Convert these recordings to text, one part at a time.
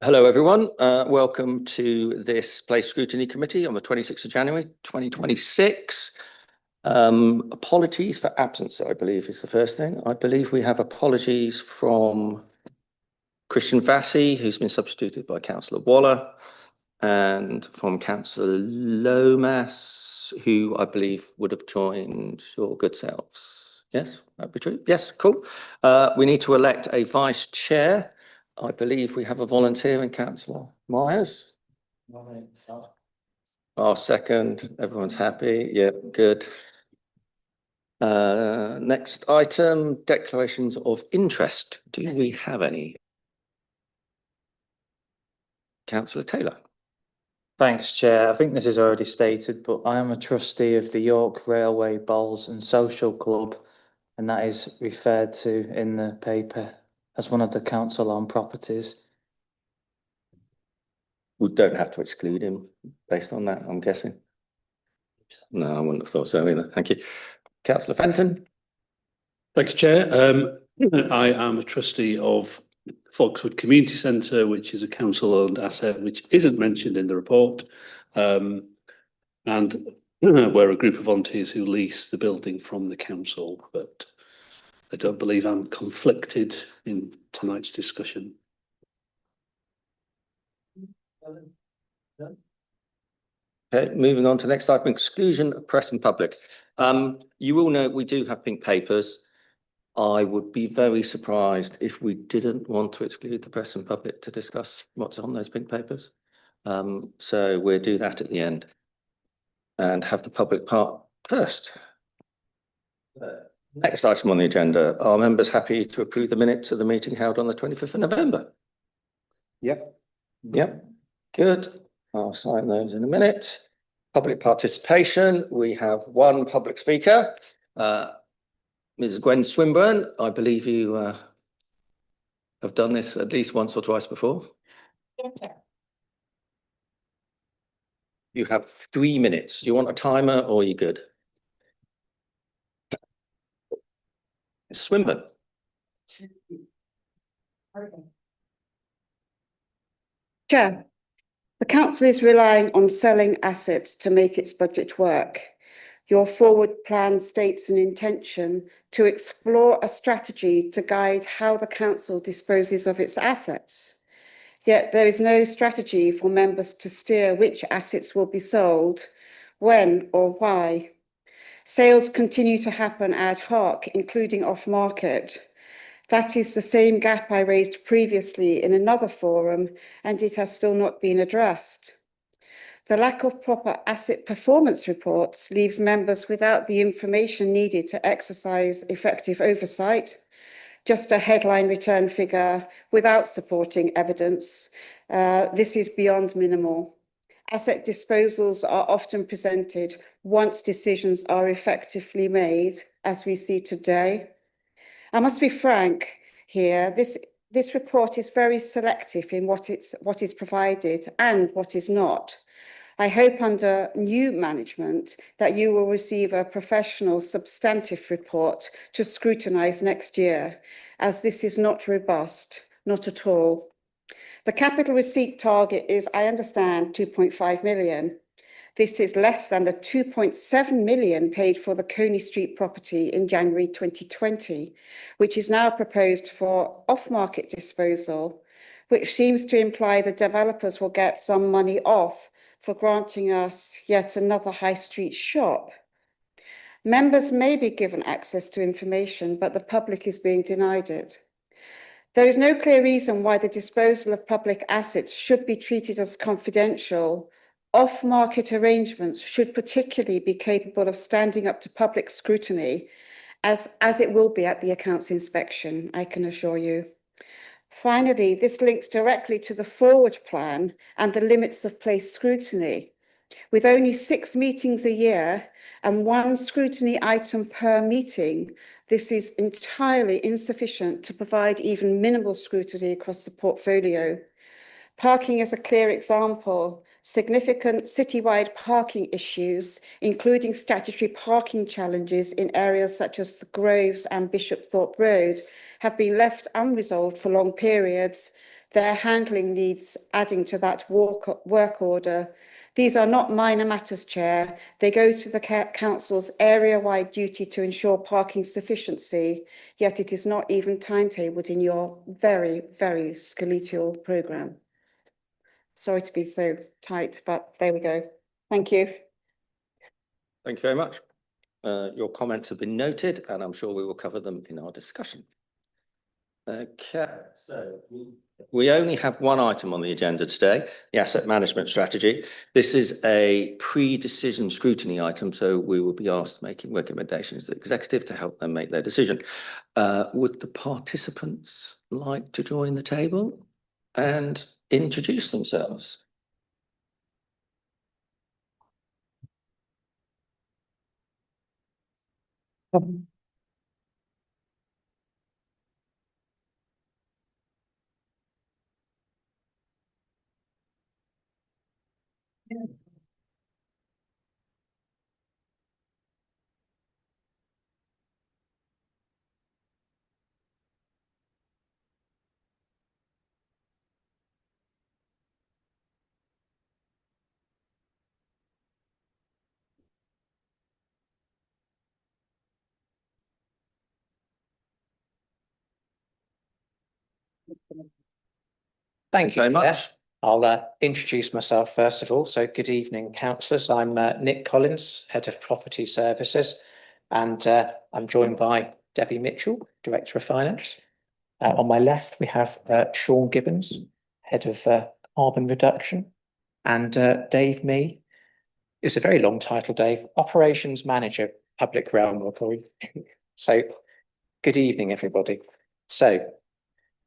Hello, everyone. Welcome to this Place Scrutiny Committee on the 26th of January, 2026. Apologies for absence, I believe, is the first thing. I believe we have apologies from Christian Vassie, who's been substituted by Councillor Waller, and from Councillor Lomas, who I believe would have joined your good selves. Yes, that'd be true. Yes, cool. We need to elect a vice chair. I believe we have a volunteer in Councillor Myers. I'll second. Everyone's happy. Yep, good. Next item, declarations of interest. Do we have any? Councillor Taylor. Thanks, Chair. I think this is already stated, but I am a trustee of the York Railway Bowls and Social Club, and that is referred to in the paper as one of the council-owned properties. We don't have to exclude him based on that, I'm guessing. No, I wouldn't have thought so either. Thank you. Councillor Fenton. Thank you, Chair. I am a trustee of Foxwood Community Centre, which is a council-owned asset which isn't mentioned in the report. And we're a group of volunteers who lease the building from the council, but I don't believe I'm conflicted in tonight's discussion. Okay, moving on to the next item, exclusion of press and public. You will know we do have pink papers. I would be very surprised if we didn't want to exclude the press and public to discuss what's on those pink papers. So we'll do that at the end and have the public part first. Next item on the agenda, are members happy to approve the minutes of the meeting held on the 25th of November? Yep. Yep, good. I'll sign those in a minute. Public participation, we have one public speaker. Ms. Gwen Swinburne, I believe you have done this at least once or twice before. Yes, sir. You have 3 minutes. Do you want a timer or are you good? Ms. Swinburne. Chair, the council is relying on selling assets to make its budget work. Your forward plan states an intention to explore a strategy to guide how the council disposes of its assets. Yet there is no strategy for members to steer which assets will be sold, when or why. Sales continue to happen ad hoc, including off-market. That is the same gap I raised previously in another forum, and it has still not been addressed. The lack of proper asset performance reports leaves members without the information needed to exercise effective oversight. Just a headline return figure without supporting evidence. This is beyond minimal. Asset disposals are often presented once decisions are effectively made, as we see today. I must be frank here, this report is very selective in what is provided and what is not. I hope under new management that you will receive a professional substantive report to scrutinise next year, as this is not robust, not at all. The capital receipt target is, I understand, 2.5 million. This is less than the 2.7 million paid for the Coney Street property in January 2020, which is now proposed for off-market disposal, which seems to imply the developers will get some money off for granting us yet another high street shop. Members may be given access to information, but the public is being denied it. There is no clear reason why the disposal of public assets should be treated as confidential. Off-market arrangements should particularly be capable of standing up to public scrutiny, as it will be at the accounts inspection, I can assure you. Finally, this links directly to the forward plan and the limits of place scrutiny. With only 6 meetings a year and 1 scrutiny item per meeting, this is entirely insufficient to provide even minimal scrutiny across the portfolio. Parking is a clear example. Significant citywide parking issues, including statutory parking challenges in areas such as the Groves and Bishopthorpe Road, have been left unresolved for long periods, their handling needs adding to that work order. These are not minor matters, Chair. They go to the Council's area-wide duty to ensure parking sufficiency, yet it is not even timetabled in your very, very skeletal programme. Sorry to be so tight, but there we go. Thank you. Thank you very much. Your comments have been noted, and I'm sure we will cover them in our discussion. Okay, so we only have one item on the agenda today, the asset management strategy. This is a pre-decision scrutiny item, so we will be asked making recommendations to the executive to help them make their decision. Would the participants like to join the table and introduce themselves? Thank you very much. Chair. I'll introduce myself first of all. So good evening, councillors. I'm Nick Collins, Head of Property Services, and I'm joined by Debbie Mitchell, Director of Finance. On my left, we have Sean Gibbons, Head of Carbon Reduction, and Dave Mee. It's a very long title, Dave. Operations Manager, Public Realm Report. So good evening, everybody. So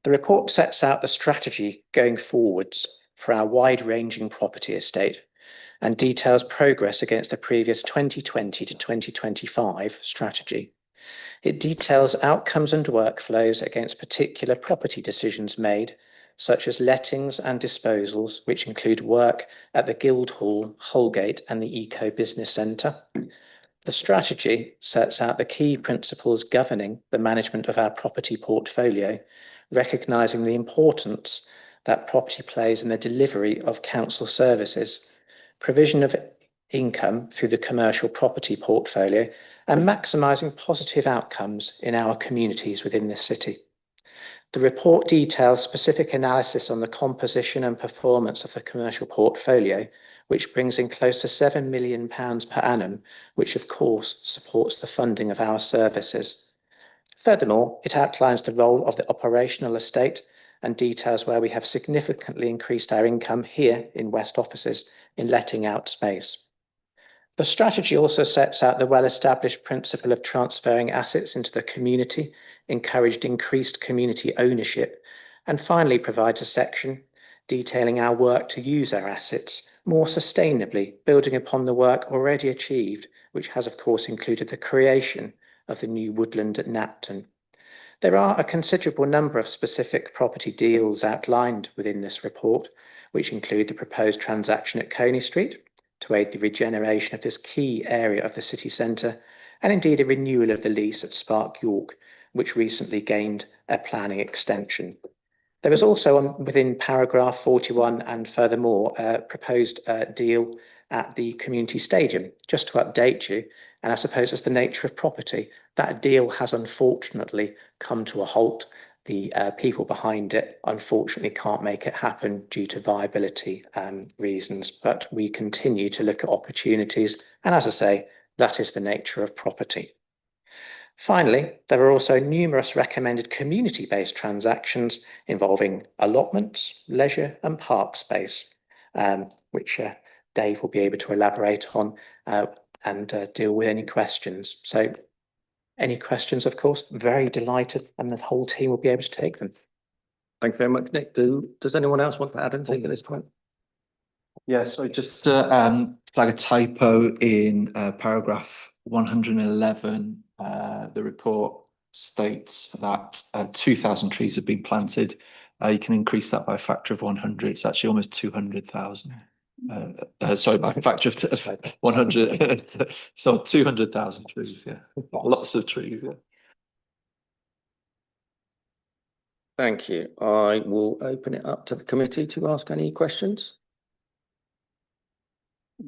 the report sets out the strategy going forwards for our wide-ranging property estate and details progress against the previous 2020 to 2025 strategy. It details outcomes and workflows against particular property decisions made, such as lettings and disposals, which include work at the Guildhall, Holgate and the Eco Business Centre. The strategy sets out the key principles governing the management of our property portfolio, recognising the importance that property plays in the delivery of council services, provision of income through the commercial property portfolio, and maximising positive outcomes in our communities within the city. The report details specific analysis on the composition and performance of the commercial portfolio, which brings in close to £7 million per annum, which of course supports the funding of our services. Furthermore, it outlines the role of the operational estate and details where we have significantly increased our income here in West Offices in letting out space. The strategy also sets out the well-established principle of transferring assets into the community, encouraged increased community ownership, and finally provides a section detailing our work to use our assets more sustainably, building upon the work already achieved, which has of course included the creation of the new woodland at Knapton. There are a considerable number of specific property deals outlined within this report, which include the proposed transaction at Coney Street to aid the regeneration of this key area of the city centre, and indeed a renewal of the lease at Spark York, which recently gained a planning extension. There is also within paragraph 41 and furthermore a proposed deal at the community stadium. Just to update you, and I suppose it's the nature of property, that deal has unfortunately come to a halt. The people behind it unfortunately can't make it happen due to viability reasons, but we continue to look at opportunities, and as I say, that is the nature of property. Finally, there are also numerous recommended community-based transactions involving allotments, leisure and park space, which Dave will be able to elaborate on and deal with any questions. So any questions, of course, very delighted, and the whole team will be able to take them. Thank you very much, Nick. Does anyone else want to add anything at this point? Yes, so just to flag a typo in paragraph 111, the report states that 2,000 trees have been planted. You can increase that by a factor of 100. It's actually almost 200,000. Sorry, by a factor of 100. So 200,000 trees, yeah. Lots of trees, yeah. Thank you. I will open it up to the committee to ask any questions.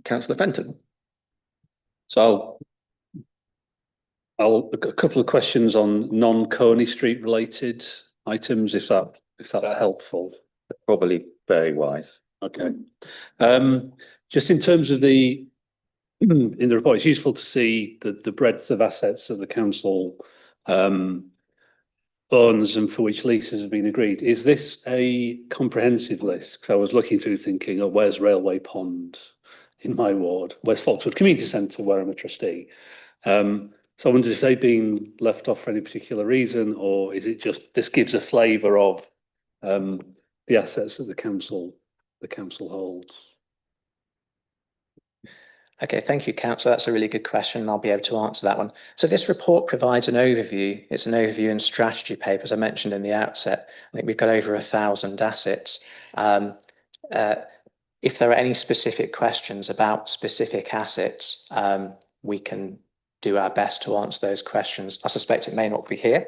Councillor Fenton. So I'll a couple of questions on non-Coney Street related items, if that's helpful. Probably very wise. Okay. Just in terms of the in the report, it's useful to see the breadth of assets that the council owns and for which leases have been agreed. Is this a comprehensive list? Because I was looking through thinking, oh, where's Railway Pond in my ward? Where's Foxwood Community Centre, where I'm a trustee? So I wondered if they've been left off for any particular reason, or is it just this gives a flavour of the assets that the council holds? Okay, thank you, Councillor. That's a really good question, and I'll be able to answer that one. So this report provides an overview. It's an overview and strategy paper, as I mentioned in the outset. I think we've got over 1,000 assets. If there are any specific questions about specific assets, we can do our best to answer those questions. I suspect it may not be here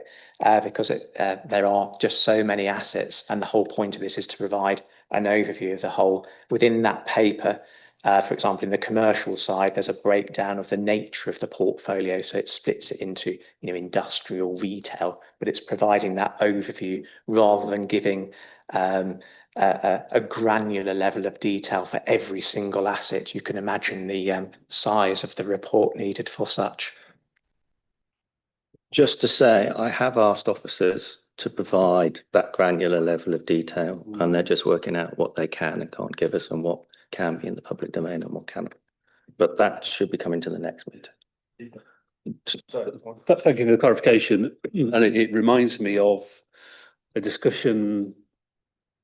because there are just so many assets, and the whole point of this is to provide an overview of the whole. Within that paper, for example, in the commercial side, there's a breakdown of the nature of the portfolio. So it splits it into, industrial, retail, but it's providing that overview rather than giving a granular level of detail for every single asset. You can imagine the size of the report needed for such. Just to say, I have asked officers to provide that granular level of detail, and they're just working out what they can and can't give us and what can be in the public domain and what cannot. But that should be coming to the next meeting. Thank you for the clarification. And it reminds me of a discussion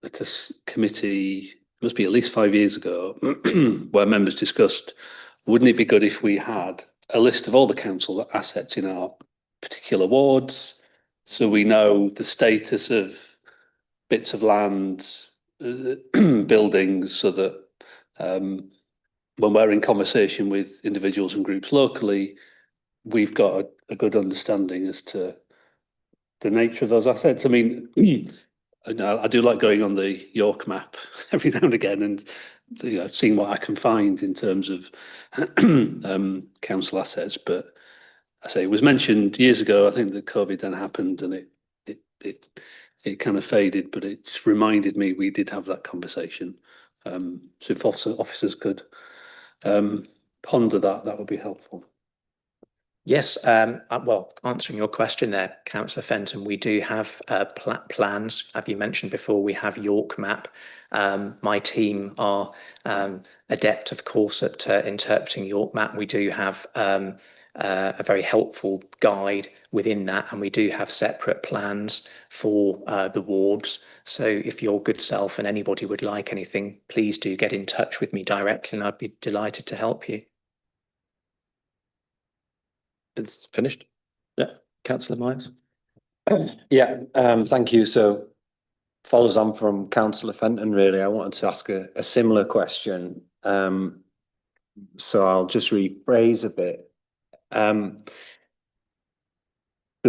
at a committee, must be at least 5 years ago, where members discussed, wouldn't it be good if we had a list of all the council assets in our particular wards, so we know the status of bits of land, buildings, so that when we're in conversation with individuals and groups locally, we've got a good understanding as to the nature of those assets. I mean, I do like going on the York map every now and again and seeing what I can find in terms of council assets. But I say it was mentioned years ago. I think that COVID then happened and it kind of faded, but it's reminded me we did have that conversation. So if officers could ponder that would be helpful. Yes, well, answering your question there, Councillor Fenton, we do have plans. As you mentioned before, we have York Map. My team are adept, of course, at interpreting York Map. We do have a very helpful guide within that, and we do have separate plans for the wards. So if your good self and anybody would like anything, please do get in touch with me directly, and I'd be delighted to help you. It's finished. Yeah, Councillor Myers. Yeah, thank you. So follows on from Councillor Fenton, really. I wanted to ask a similar question. So I'll just rephrase a bit. The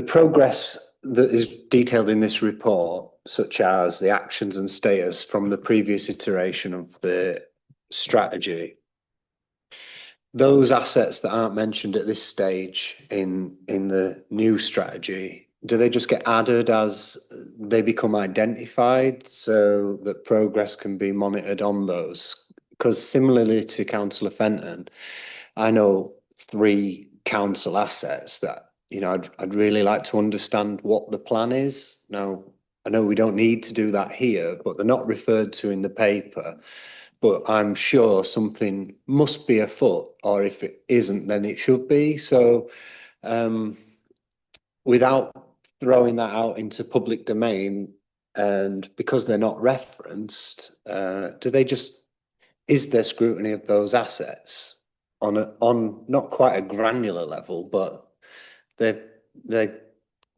progress that is detailed in this report, such as the actions and status from the previous iteration of the strategy, those assets that aren't mentioned at this stage in the new strategy, do they just get added as they become identified so that progress can be monitored on those? Because similarly to Councillor Fenton, I know 3 council assets that I'd really like to understand what the plan is. Now, I know we don't need to do that here, but they're not referred to in the paper. But I'm sure something must be afoot, or if it isn't, then it should be. So without throwing that out into public domain, and because they're not referenced, is there scrutiny of those assets on not quite a granular level, but they're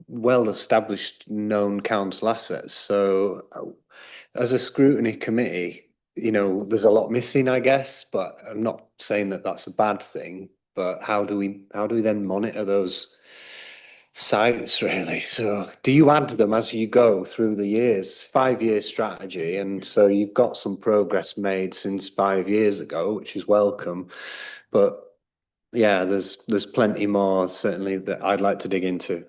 well-established known council assets. So as a scrutiny committee, there's a lot missing, I guess, but I'm not saying that that's a bad thing. But how do we then monitor those sites really. So do you add them as you go through the years? 5-year strategy, and so you've got some progress made since 5 years ago, which is welcome. But yeah, there's plenty more certainly that I'd like to dig into.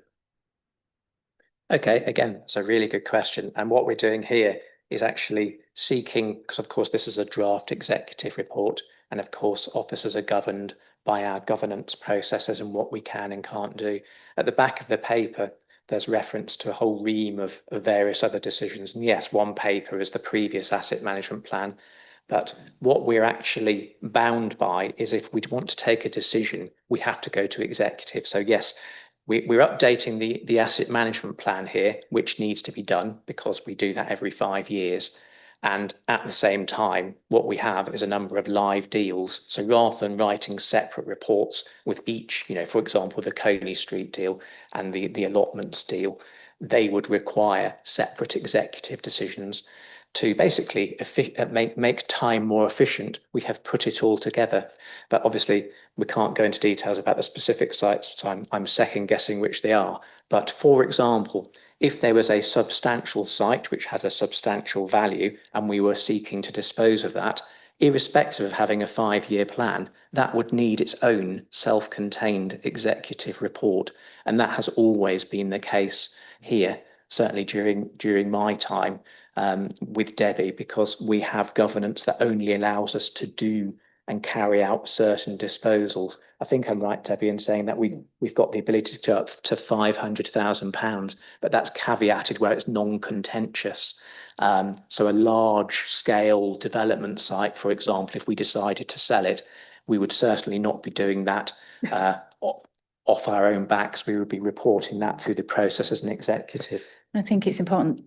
Okay, again, it's a really good question. And what we're doing here is actually seeking, because of course this is a draft executive report, and of course officers are governed by our governance processes and what we can and can't do. At the back of the paper, there's reference to a whole ream of various other decisions. And yes, one paper is the previous asset management plan. But what we're actually bound by is if we want to take a decision, we have to go to executive. So yes, we're updating the asset management plan here, which needs to be done because we do that every 5 years. And at the same time, what we have is a number of live deals. So rather than writing separate reports with each, for example, the Coney Street deal and the allotments deal, they would require separate executive decisions to basically make time more efficient. We have put it all together. But obviously, we can't go into details about the specific sites, so I'm second guessing which they are. But for example, if there was a substantial site which has a substantial value and we were seeking to dispose of that, irrespective of having a 5-year plan, that would need its own self-contained executive report. And that has always been the case here, certainly during my time with Debbie, because we have governance that only allows us to do and carry out certain disposals. I think I'm right, Debbie, in saying that we've got the ability to up to £500,000, but that's caveated where it's non-contentious. So a large scale development site, for example, if we decided to sell it, we would certainly not be doing that off our own backs. We would be reporting that through the process as an executive. I think it's important.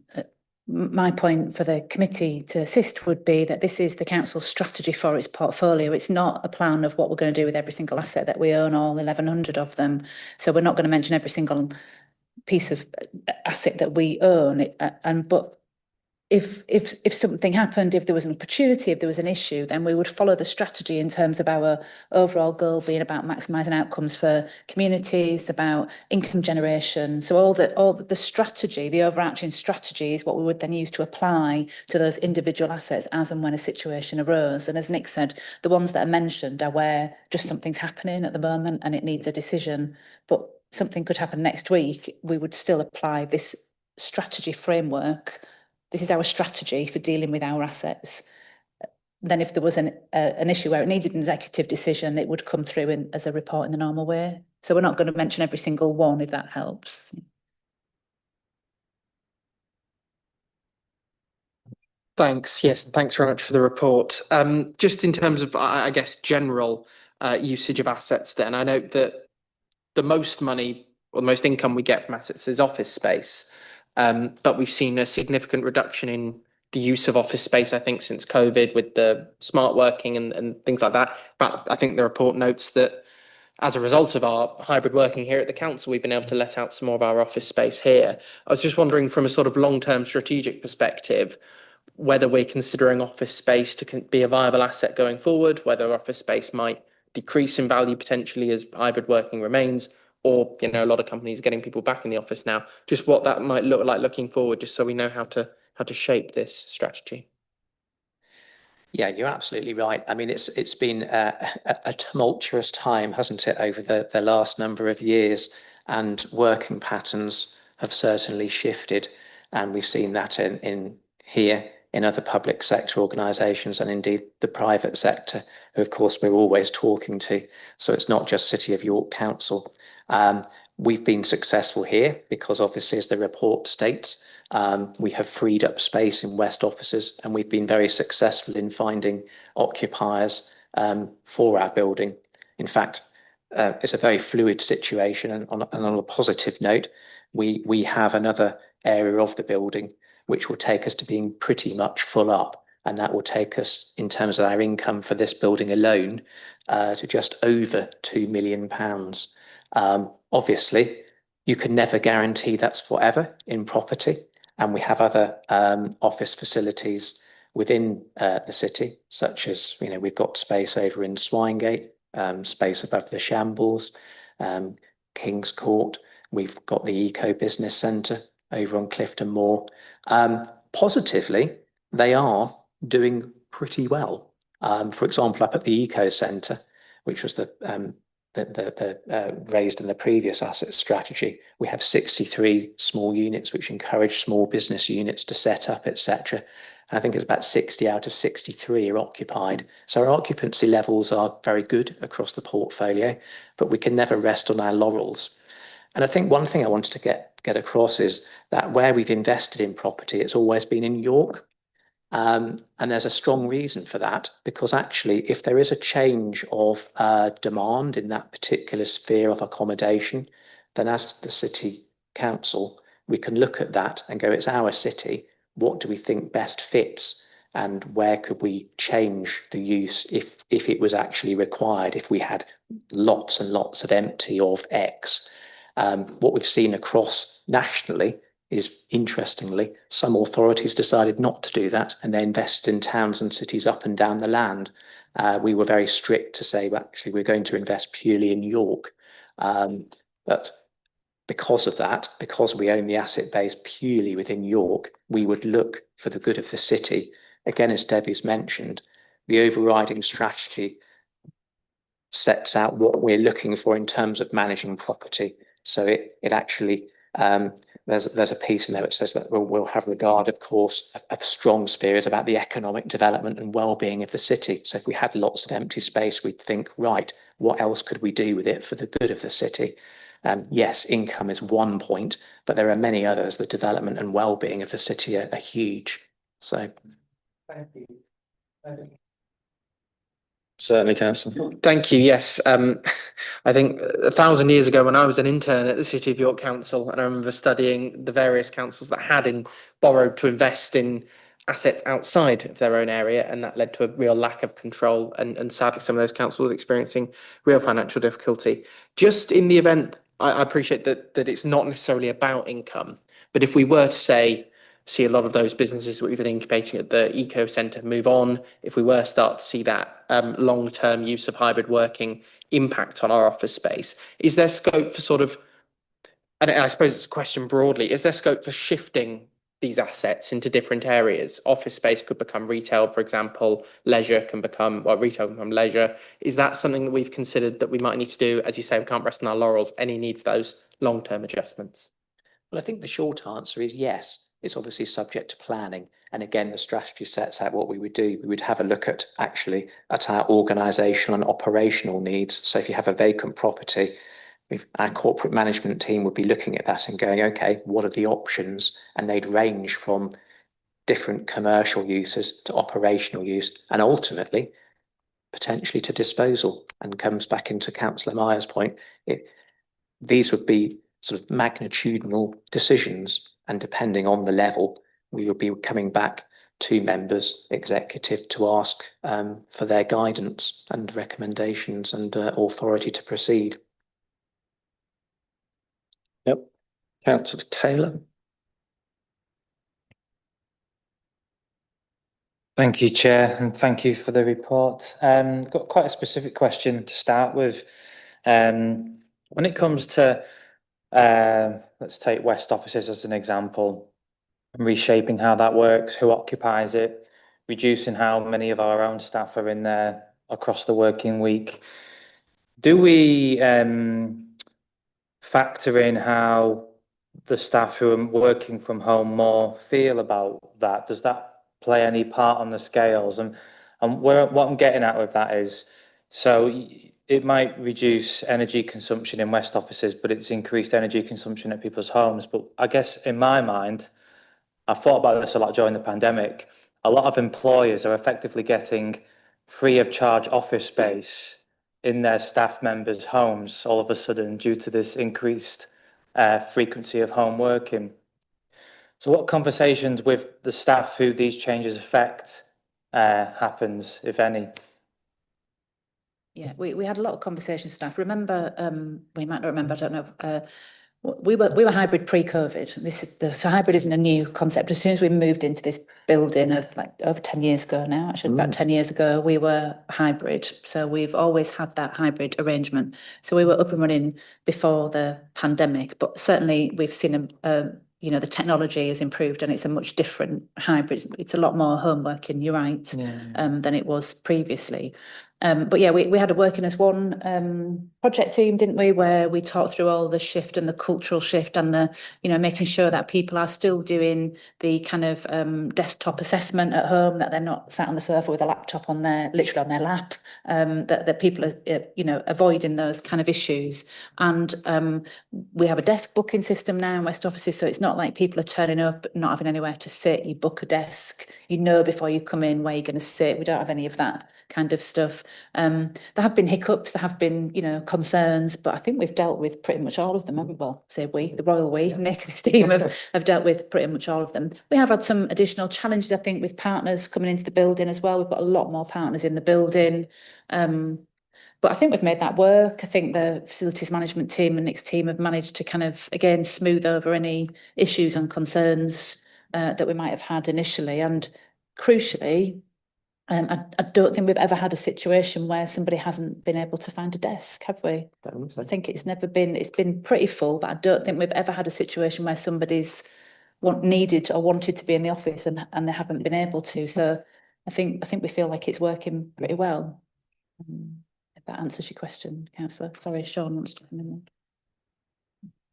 My point for the committee to assist would be that this is the council's strategy for its portfolio. It's not a plan of what we're going to do with every single asset that we own, all 1,100 of them. So we're not going to mention every single piece of asset that we own. But if something happened, if there was an opportunity, if there was an issue, then we would follow the strategy in terms of our overall goal being about maximising outcomes for communities, about income generation. So all the strategy, the overarching strategy, is what we would then use to apply to those individual assets as and when a situation arose. And as Nick said, the ones that are mentioned are where just something's happening at the moment and it needs a decision, but something could happen next week. We would still apply this strategy framework. This is our strategy for dealing with our assets. Then if there was an issue where it needed an executive decision, it would come through as a report in the normal way. So we're not going to mention every single one, if that helps. Thanks. Yes, thanks very much for the report. Just in terms of, I guess, general usage of assets then, I note that the most money or the most income we get from assets is office space. But we've seen a significant reduction in the use of office space, I think, since COVID with the smart working and things like that. But I think the report notes that as a result of our hybrid working here at the council, we've been able to let out some more of our office space here. I was just wondering from a sort of long-term strategic perspective, whether we're considering office space to be a viable asset going forward, whether office space might decrease in value potentially as hybrid working remains, or a lot of companies are getting people back in the office now. Just what that might look like looking forward, just so we know how to shape this strategy. Yeah, you're absolutely right. I mean, it's been a tumultuous time, hasn't it, over the last number of years, and working patterns have certainly shifted, and we've seen that in here, in other public sector organisations, and indeed the private sector, who of course we're always talking to. So it's not just City of York Council. We've been successful here because obviously, as the report states, we have freed up space in West offices, and we've been very successful in finding occupiers for our building. In fact, it's a very fluid situation, and on a positive note, we have another area of the building which will take us to being pretty much full up, and that will take us, in terms of our income for this building alone, to just over £2 million. Obviously, you can never guarantee that's forever in property, and we have other office facilities within the city, such as we've got space over in Swinegate, space above the Shambles, King's Court. We've got the Eco Business Centre over on Clifton Moor. Positively, they are doing pretty well. For example, up at the Eco Centre, which was the raised in the previous asset strategy, we have 63 small units which encourage small business units to set up, etc. And I think it's about 60 out of 63 are occupied. So our occupancy levels are very good across the portfolio, but we can never rest on our laurels. And I think one thing I wanted to get across is that where we've invested in property, it's always been in York. And there's a strong reason for that, because actually, if there is a change of demand in that particular sphere of accommodation, then as the city council, we can look at that and go, it's our city. What do we think best fits? And where could we change the use if it was actually required, if we had lots and lots of empty of X? What we've seen across nationally is, interestingly, some authorities decided not to do that, and they invested in towns and cities up and down the land. We were very strict to say, well, actually, we're going to invest purely in York. But because of that, because we own the asset base purely within York, we would look for the good of the city. Again, as Debbie's mentioned, the overriding strategy sets out what we're looking for in terms of managing property. So it actually, there's a piece in there which says that we'll have regard, of course, of strong spheres about the economic development and well-being of the city. So if we had lots of empty space, we'd think, right, what else could we do with it for the good of the city? Yes, income is one point, but there are many others. The development and well-being of the city are huge. So. Thank you. Certainly, Councillor. Thank you. Yes, I think 1,000 years ago, when I was an intern at the City of York Council, and I remember studying the various councils that had borrowed to invest in assets outside of their own area, and that led to a real lack of control. And sadly, some of those councils experiencing real financial difficulty. Just in the event, I appreciate that it's not necessarily about income, but if we were to see a lot of those businesses that we've been incubating at the Eco Centre move on, if we were start to see that long-term use of hybrid working impact on our office space, is there scope for sort of, and I suppose it's a question broadly, is there scope for shifting these assets into different areas? Office space could become retail, for example, leisure can become, well, retail can become leisure. Is that something that we've considered that we might need to do? As you say, we can't rest on our laurels. Any need for those long-term adjustments? Well, I think the short answer is yes. It's obviously subject to planning. And again, the strategy sets out what we would do. We would have a look at our organisational and operational needs. So if you have a vacant property, our corporate management team would be looking at that and going, okay, what are the options? And they'd range from different commercial uses to operational use, and ultimately potentially to disposal. And comes back into Councillor Myers' point, these would be sort of magnitudinal decisions, and depending on the level, we would be coming back to members, executive, to ask for their guidance and recommendations and authority to proceed. Yep. Councillor Taylor. Thank you, Chair, and thank you for the report. Got quite a specific question to start with. When it comes to, let's take West offices as an example, reshaping how that works, who occupies it, reducing how many of our own staff are in there across the working week. Do we factor in how the staff who are working from home more feel about that? Does that play any part on the scales? And what I'm getting at with that is, so it might reduce energy consumption in West offices, but it's increased energy consumption at people's homes. But I guess in my mind, I've thought about this a lot during the pandemic. A lot of employers are effectively getting free of charge office space in their staff members' homes all of a sudden due to this increased frequency of home working. So what conversations with the staff who these changes affect happens, if any? Yeah, we had a lot of conversations, staff. Remember, we might not remember, I don't know, We were hybrid pre-COVID. So hybrid isn't a new concept. As soon as we moved into this building like over 10 years ago now, actually about 10 years ago, we were hybrid. So we've always had that hybrid arrangement. So we were up and running before the pandemic, but certainly we've seen the technology has improved and it's a much different hybrid. It's a lot more home working, you're right, than it was previously. But yeah, we had a working as one project team, didn't we, where we talked through all the shift and the cultural shift and the, making sure that people are still doing the kind of desktop assessment at home, that they're not sat on the sofa with a laptop literally on their lap, that people are, avoiding those kind of issues. And we have a desk booking system now in West Offices, so it's not like people are turning up, not having anywhere to sit. You book a desk, before you come in where you're going to sit. We don't have any of that kind of stuff. There have been hiccups, there have been, concerns, but I think we've dealt with pretty much all of them, haven't we? Well, say we, the royal we, Nick and his team have dealt with pretty much all of them. We have had some additional challenges, I think, with partners coming into the building as well. We've got a lot more partners in the building. But I think we've made that work. I think the facilities management team and Nick's team have managed to kind of, again, smooth over any issues and concerns that we might have had initially. And crucially, I don't think we've ever had a situation where somebody hasn't been able to find a desk, have we? I think it's been pretty full, but I don't think we've ever had a situation where somebody's needed or wanted to be in the office and they haven't been able to. So I think we feel like it's working pretty well. If that answers your question, Councillor. Sorry, Sean wants to come in.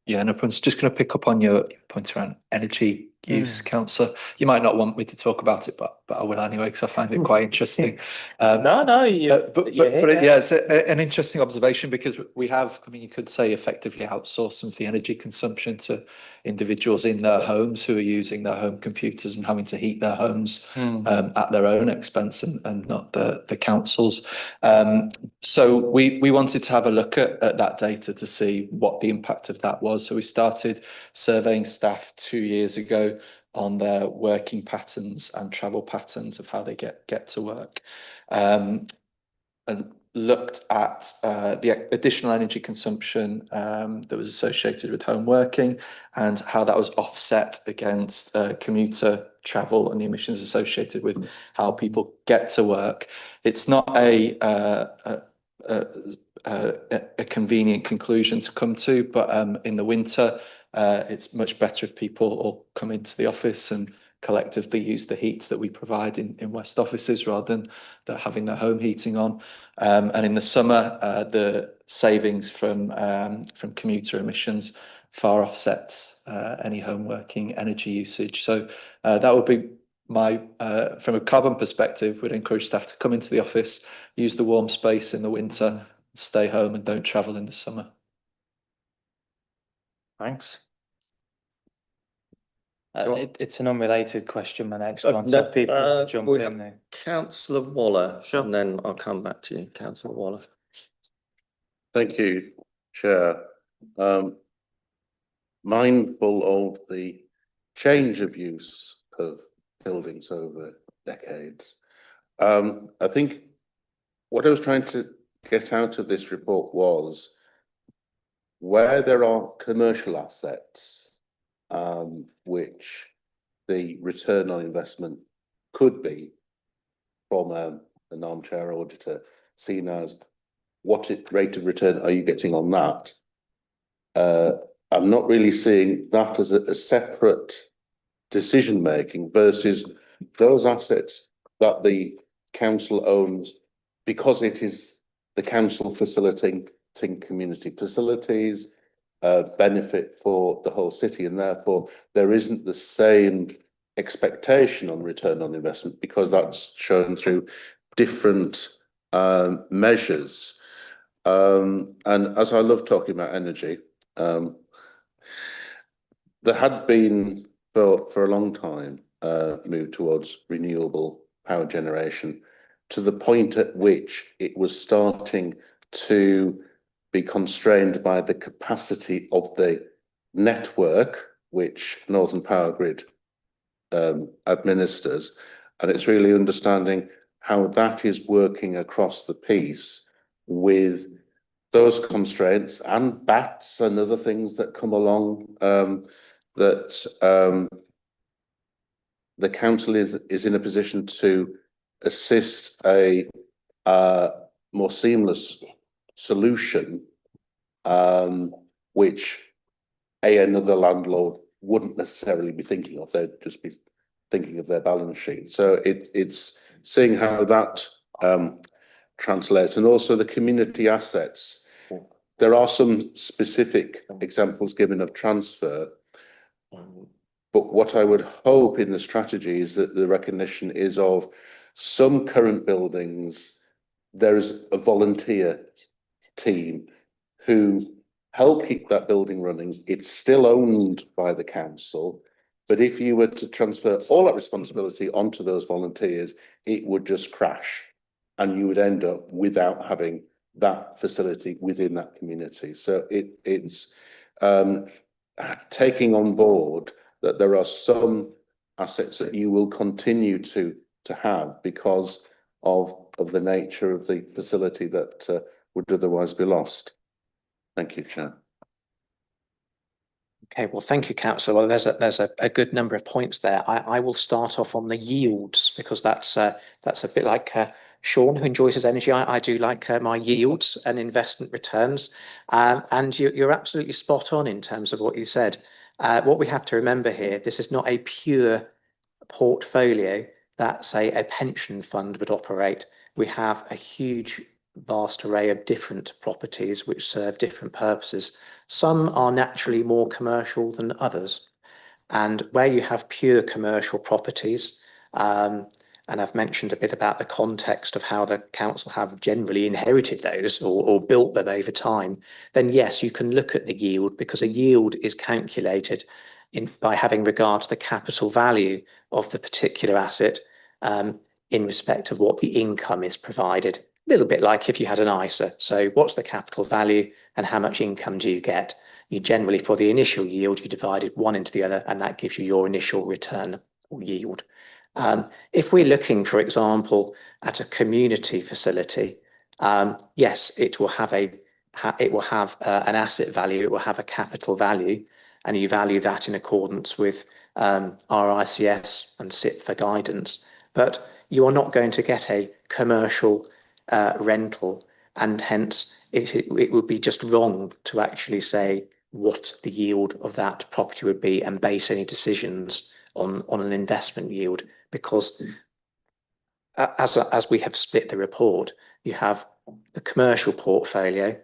Yeah, no problems. Just going to pick up on your point around energy use, Councillor. You might not want me to talk about it, but I will anyway because I find it quite interesting. No, yeah, it's an interesting observation because we have. I mean, you could say effectively outsource some of the energy consumption to individuals in their homes who are using their home computers and having to heat their homes at their own expense and not the council's. So we wanted to have a look at that data to see what the impact of that was. So we started surveying staff 2 years ago on their working patterns and travel patterns of how they get to work, and looked at the additional energy consumption that was associated with home working and how that was offset against commuter travel and the emissions associated with how people get to work. It's not a convenient conclusion to come to, but in the winter, it's much better if people all come into the office and collectively use the heat that we provide in West Offices rather than having their home heating on. And in the summer, the savings from commuter emissions far offsets any home working energy usage. So that would be from a carbon perspective, would encourage staff to come into the office, use the warm space in the winter, stay home and don't travel in the summer. Thanks. It's an unrelated question, my next one, so if people jump in there. Councillor Waller, and then I'll come back to you, Councillor Waller. Thank you, Chair. Mindful of the change of use of buildings over decades, I think what I was trying to get out of this report was where there are commercial assets which the return on investment could be from an armchair auditor seen as what rate of return are you getting on that? I'm not really seeing that as a separate decision making versus those assets that the council owns because it is the council facilitating community facilities, benefit for the whole city, and therefore there isn't the same expectation on return on investment because that's shown through different measures. And as I love talking about energy, there had been for a long time move towards renewable power generation to the point at which it was starting to be constrained by the capacity of the network which Northern Power Grid administers, and it's really understanding how that is working across the piece with those constraints and bats and other things that come along, that the council is in a position to assist a more seamless solution, which another landlord wouldn't necessarily be thinking of. They'd just be thinking of their balance sheet. So it's seeing how that translates, and also the community assets. There are some specific examples given of transfer, but what I would hope in the strategy is that the recognition is of some current buildings. There is a volunteer team who help keep that building running. It's still owned by the council, but if you were to transfer all that responsibility onto those volunteers, it would just crash, and you would end up without having that facility within that community. So it's taking on board that there are some assets that you will continue to have because of the nature of the facility that would otherwise be lost. Thank you, Chair. Okay, well, thank you, Councillor. Well, there's a good number of points there. I will start off on the yields, because that's a bit like Sean, who enjoys his energy. I do like my yields and investment returns. And you're absolutely spot on in terms of what you said. What we have to remember here, this is not a pure portfolio that, say, a pension fund would operate. We have a huge, vast array of different properties which serve different purposes. Some are naturally more commercial than others. And where you have pure commercial properties, and I've mentioned a bit about the context of how the council have generally inherited those or built them over time, then yes, you can look at the yield, because a yield is calculated by having regard to the capital value of the particular asset in respect of what the income is provided. A little bit like if you had an ISA. So what's the capital value and how much income do you get? You generally, for the initial yield, you divided one into the other, and that gives you your initial return or yield. If we're looking, for example, at a community facility, yes, it will have an asset value, it will have a capital value, and you value that in accordance with RICS and SIP for guidance. But you are not going to get a commercial rental, and hence it would be just wrong to actually say what the yield of that property would be and base any decisions on an investment yield, because as we have split the report, you have the commercial portfolio,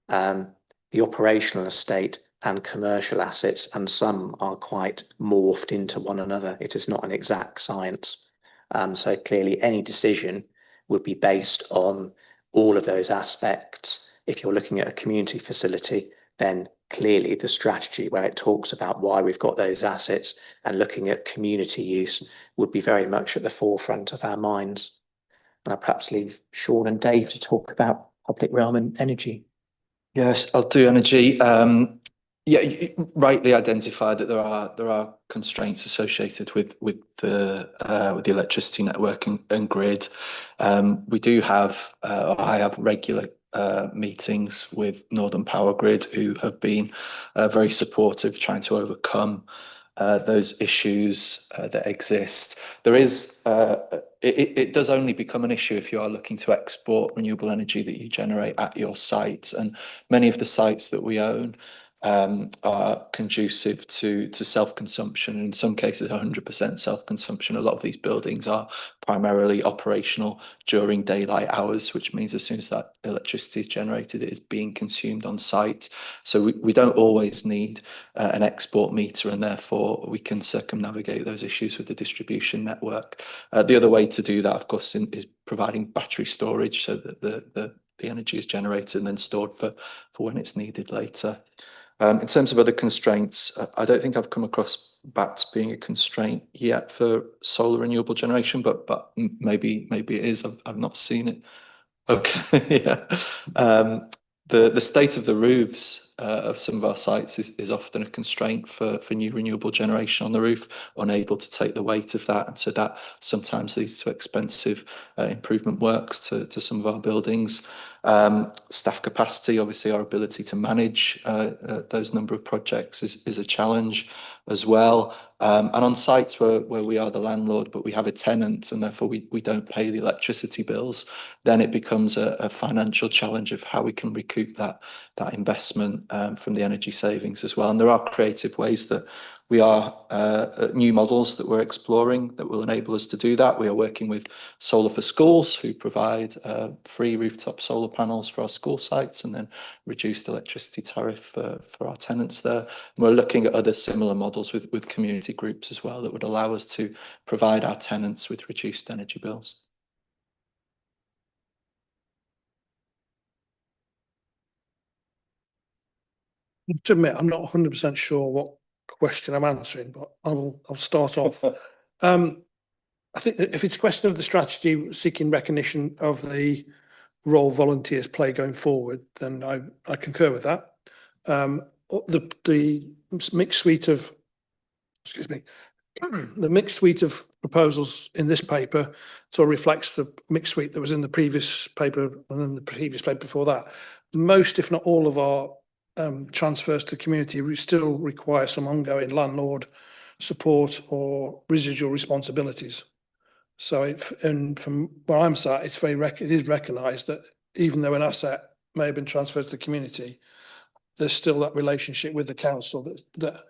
the operational estate and commercial assets, and some are quite morphed into one another. It is not an exact science. So clearly any decision would be based on all of those aspects. If you're looking at a community facility, then clearly the strategy where it talks about why we've got those assets and looking at community use would be very much at the forefront of our minds. And I'll perhaps leave Sean and Dave to talk about public realm and energy. Yes, I'll do energy. Yeah, you rightly identified that there are constraints associated with the electricity network and grid. We do have I have regular meetings with Northern Power Grid, who have been very supportive, trying to overcome those issues that exist. There is it does only become an issue if you are looking to export renewable energy that you generate at your site, and many of the sites that we own are conducive to self-consumption, in some cases 100% self-consumption. A lot of these buildings are primarily operational during daylight hours, which means as soon as that electricity is generated, it is being consumed on site. So we don't always need an export meter, and therefore we can circumnavigate those issues with the distribution network. The other way to do that, of course, is providing battery storage, so that the energy is generated and then stored for when it's needed later. In terms of other constraints, I don't think I've come across bats being a constraint yet for solar renewable generation, but maybe it is. I've not seen it. Okay, yeah. The state of the roofs of some of our sites is often a constraint for new renewable generation on the roof, unable to take the weight of that. And so that sometimes leads to expensive improvement works to some of our buildings. Staff capacity, obviously our ability to manage those number of projects is a challenge as well. And on sites where we are the landlord, but we have a tenant and therefore we don't pay the electricity bills, then it becomes a financial challenge of how we can recoup that investment from the energy savings as well. And there are creative ways that we are new models that we're exploring that will enable us to do that. We are working with Solar for Schools, who provide free rooftop solar panels for our school sites and then reduced electricity tariff for our tenants there. And we're looking at other similar models with community groups as well that would allow us to provide our tenants with reduced energy bills. To admit, I'm not 100% sure what question I'm answering, but I'll start off. I think if it's a question of the strategy seeking recognition of the role volunteers play going forward, then I concur with that. The mixed suite of, excuse me, the mixed suite of proposals in this paper sort of reflects the mixed suite that was in the previous paper and then the previous paper before that. Most, if not all, of our transfers to the community, we still require some ongoing landlord support or residual responsibilities. So, and from where I'm sat, it is recognised that even though an asset may have been transferred to the community, there's still that relationship with the council that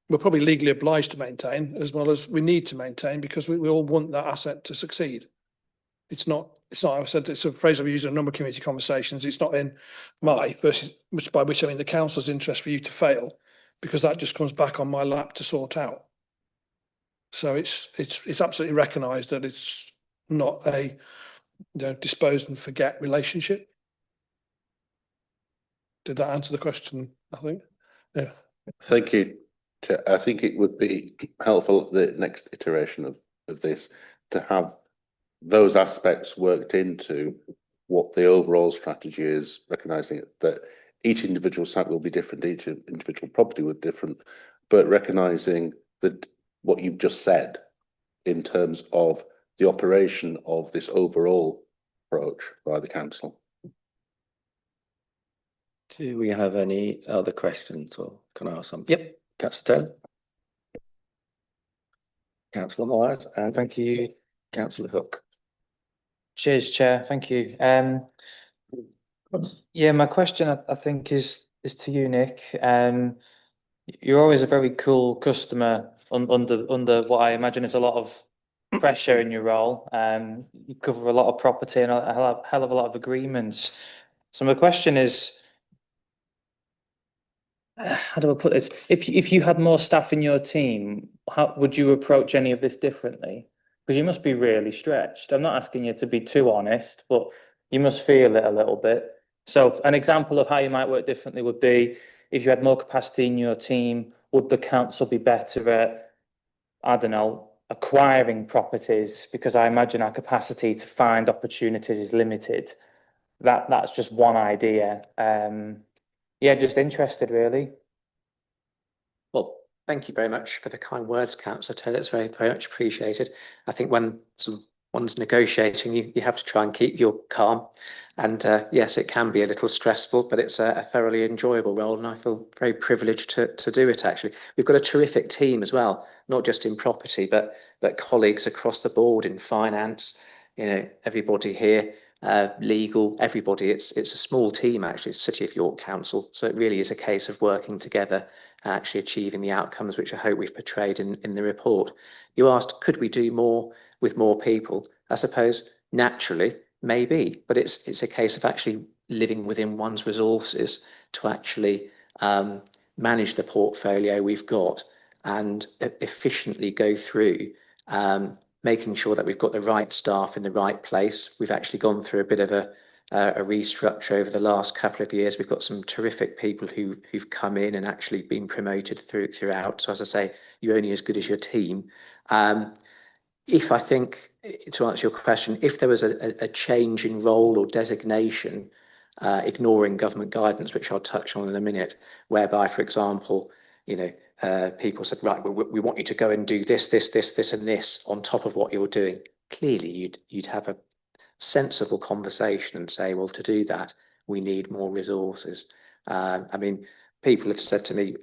we're probably legally obliged to maintain, as well as we need to maintain, because we all want that asset to succeed. It's not, I've said, it's a phrase I've used in a number of community conversations. It's not in my versus, by which I mean the council's interest for you to fail, because that just comes back on my lap to sort out. So it's absolutely recognised that it's not a dispose and forget relationship. Did that answer the question? I think. Yeah. Thank you. I think it would be helpful the next iteration of this to have those aspects worked into what the overall strategy is, recognising that each individual site will be different, each individual property will be different, but recognising that what you've just said in terms of the operation of this overall approach by the council. Do we have any other questions, or can I ask something? Yep, Councillor Taylor. Councillor Myers, and thank you, Councillor Hook. Cheers, Chair. Thank you. Yeah, my question I think is to you, Nick. You're always a very cool customer under what I imagine is a lot of pressure in your role. You cover a lot of property and a hell of a lot of agreements. So my question is, how do I put this? If you had more staff in your team, how would you approach any of this differently? Because you must be really stretched. I'm not asking you to be too honest, but you must feel it a little bit. So an example of how you might work differently would be if you had more capacity in your team, would the council be better at, I don't know, acquiring properties? Because I imagine our capacity to find opportunities is limited. That's just one idea. Yeah, just interested, really. Well, thank you very much for the kind words, Councillor Taylor. It's very, very much appreciated. I think when someone's negotiating, you have to try and keep your calm. And yes, it can be a little stressful, but it's a thoroughly enjoyable role, and I feel very privileged to do it, actually. We've got a terrific team as well, not just in property, but colleagues across the board in finance, everybody here. Legal, everybody. It's a small team, actually, City of York Council. So it really is a case of working together and actually achieving the outcomes which I hope we've portrayed in the report. You asked, could we do more with more people? I suppose naturally, maybe, but it's a case of actually living within one's resources to actually manage the portfolio we've got and efficiently go through making sure that we've got the right staff in the right place. We've actually gone through a bit of a restructure over the last couple of years. We've got some terrific people who've come in and actually been promoted throughout. So as I say, you're only as good as your team. If I think, to answer your question, if there was a change in role or designation, ignoring government guidance, which I'll touch on in a minute, whereby, for example, people said, right, we want you to go and do this, and this on top of what you're doing. Clearly, you'd have a sensible conversation and say, well, to do that, we need more resources. I mean, people have said to me,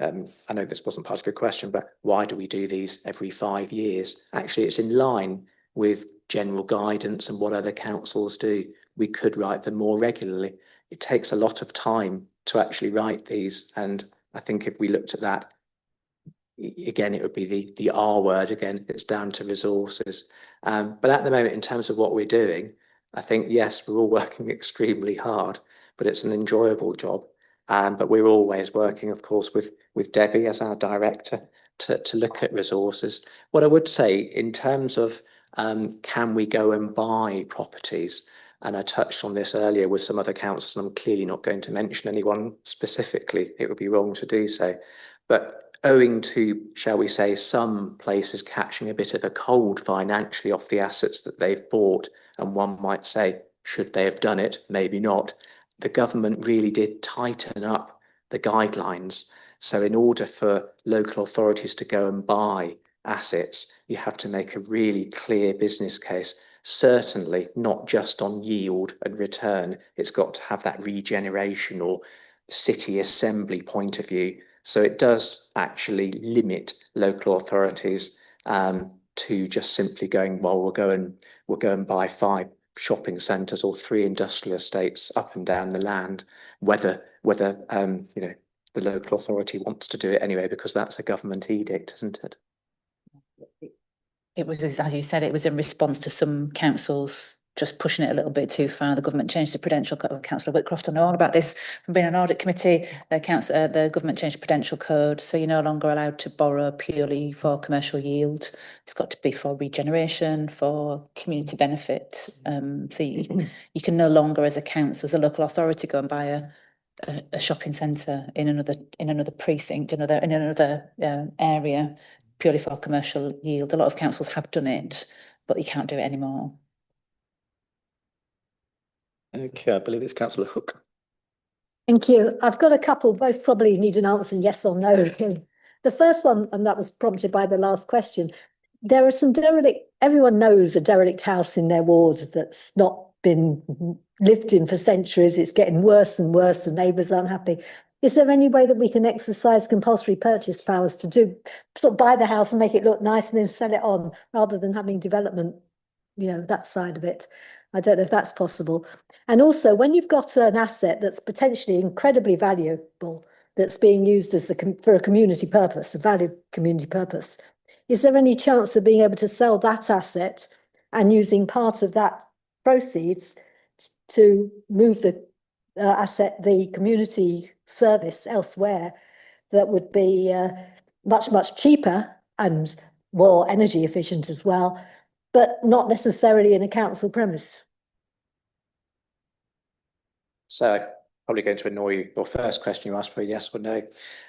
I know this wasn't part of your question, but why do we do these every 5 years? Actually, it's in line with general guidance and what other councils do. We could write them more regularly. It takes a lot of time to actually write these. And I think if we looked at that, again, it would be the R word again. It's down to resources. But at the moment, in terms of what we're doing, I think, yes, we're all working extremely hard, but it's an enjoyable job. But we're always working, of course, with Debbie as our director to look at resources. What I would say in terms of can we go and buy properties? And I touched on this earlier with some other councils, and I'm clearly not going to mention anyone specifically. It would be wrong to do so. But owing to, shall we say, some places catching a bit of a cold financially off the assets that they've bought, and one might say, should they have done it? Maybe not. The government really did tighten up the guidelines. So in order for local authorities to go and buy assets, you have to make a really clear business case. Certainly not just on yield and return. It's got to have that regeneration or city assembly point of view. So it does actually limit local authorities to just simply going, well, we'll go and buy 5 shopping centres or 3 industrial estates up and down the land, whether the local authority wants to do it anyway, because that's a government edict, isn't it? It was, as you said, it was in response to some councils just pushing it a little bit too far. The government changed the Prudential Code. Councillor Whitcroft, I know all about this from being an audit committee. The government changed the Prudential Code, so you're no longer allowed to borrow purely for commercial yield. It's got to be for regeneration, for community benefit. So you can no longer, as a council, as a local authority, go and buy a shopping centre in another precinct, in another area, purely for commercial yield. A lot of councils have done it, but you can't do it anymore. Okay, I believe it's Councillor Hook. Thank you. I've got a couple, both probably need an answer yes or no, really. The first one, and that was prompted by the last question, there are some everyone knows a derelict house in their ward that's not been lived in for centuries. It's getting worse and worse. The neighbours aren't happy. Is there any way that we can exercise compulsory purchase powers to sort of buy the house and make it look nice and then sell it on, rather than having development, that side of it? I don't know if that's possible. And also, when you've got an asset that's potentially incredibly valuable, that's being used for a community purpose, a valid community purpose, is there any chance of being able to sell that asset and using part of that proceeds to move the the community service elsewhere that would be much, much cheaper and more energy efficient as well, but not necessarily in a council premise? So I'm probably going to annoy you. Your first question you asked for a yes or no.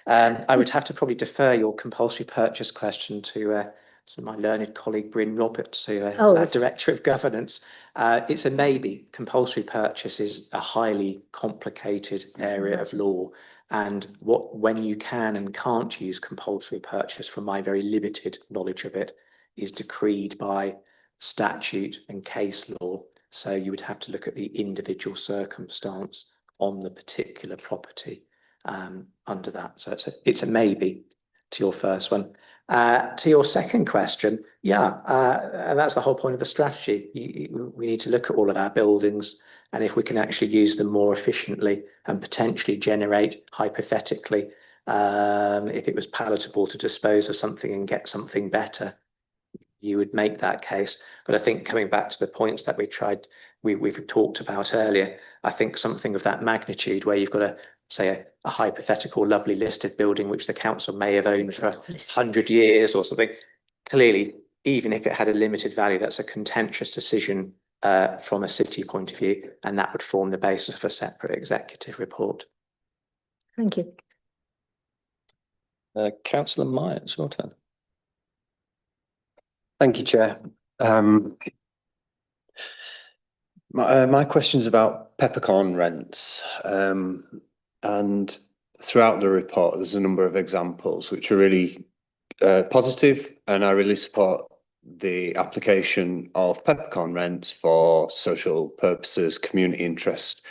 I would have to probably defer your compulsory purchase question to my learned colleague Bryn Roberts, who is our Director of Governance. It's a maybe. Compulsory purchase is a highly complicated area of law, and when you can and can't use compulsory purchase, from my very limited knowledge of it, is decreed by statute and case law. So you would have to look at the individual circumstance on the particular property under that. So it's a maybe to your first one. To your second question, and that's the whole point of the strategy. We need to look at all of our buildings, and if we can actually use them more efficiently and potentially generate, hypothetically, if it was palatable to dispose of something and get something better, you would make that case. But I think coming back to the points that we've talked about earlier, I think something of that magnitude, where you've got a hypothetical lovely listed building which the council may have owned for 100 years or something, clearly, even if it had a limited value, that's a contentious decision from a city point of view, and that would form the basis of a separate executive report. Thank you. Councillor Myers, your turn. Thank you, Chair. My question's about peppercorn rents. And throughout the report, there's a number of examples which are really positive, and I really support the application of peppercorn rents for social purposes, community interest,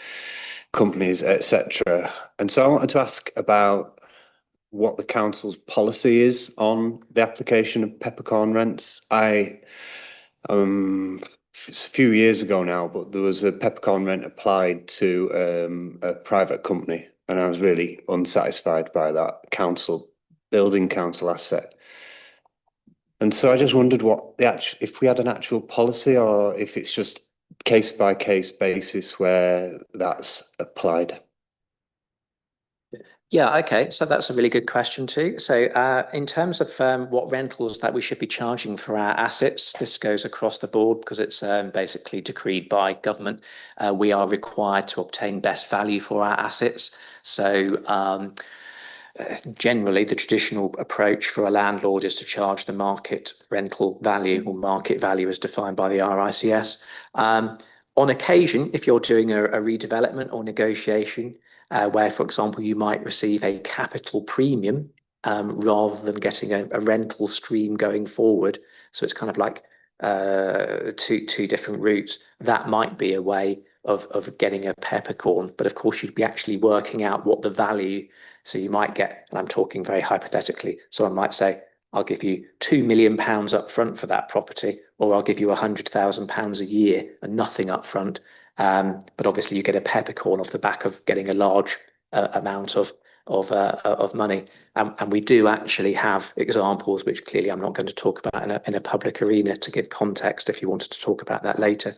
companies, etc. And so I wanted to ask about what the council's policy is on the application of peppercorn rents. It's a few years ago now, but there was a peppercorn rent applied to a private company, and I was really unsatisfied by that building council asset. And so I just wondered if we had an actual policy, or if it's just case by case basis where that's applied. Yeah, okay, so that's a really good question too. So in terms of what rentals that we should be charging for our assets, this goes across the board because it's basically decreed by government. We are required to obtain best value for our assets. So generally, the traditional approach for a landlord is to charge the market rental value, or market value as defined by the RICS. On occasion, if you're doing a redevelopment or negotiation, where, for example, you might receive a capital premium rather than getting a rental stream going forward. So it's kind of like two different routes. That might be a way of getting a peppercorn, but of course you'd be actually working out what the value. So you might get, and I'm talking very hypothetically, someone might say, I'll give you £2 million up front for that property, or I'll give you £100,000 a year and nothing up front. But obviously you get a peppercorn off the back of getting a large amount of money. And we do actually have examples, which clearly I'm not going to talk about in a public arena, to give context if you wanted to talk about that later.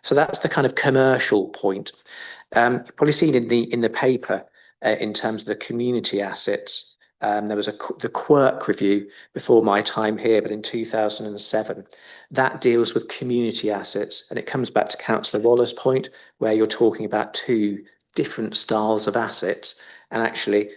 So that's the kind of commercial point. You've probably seen in the paper in terms of the community assets. There was the Quirk review before my time here, but in 2007, that deals with community assets, and it comes back to Councillor Waller's point, where you're talking about two different styles of assets. And actually,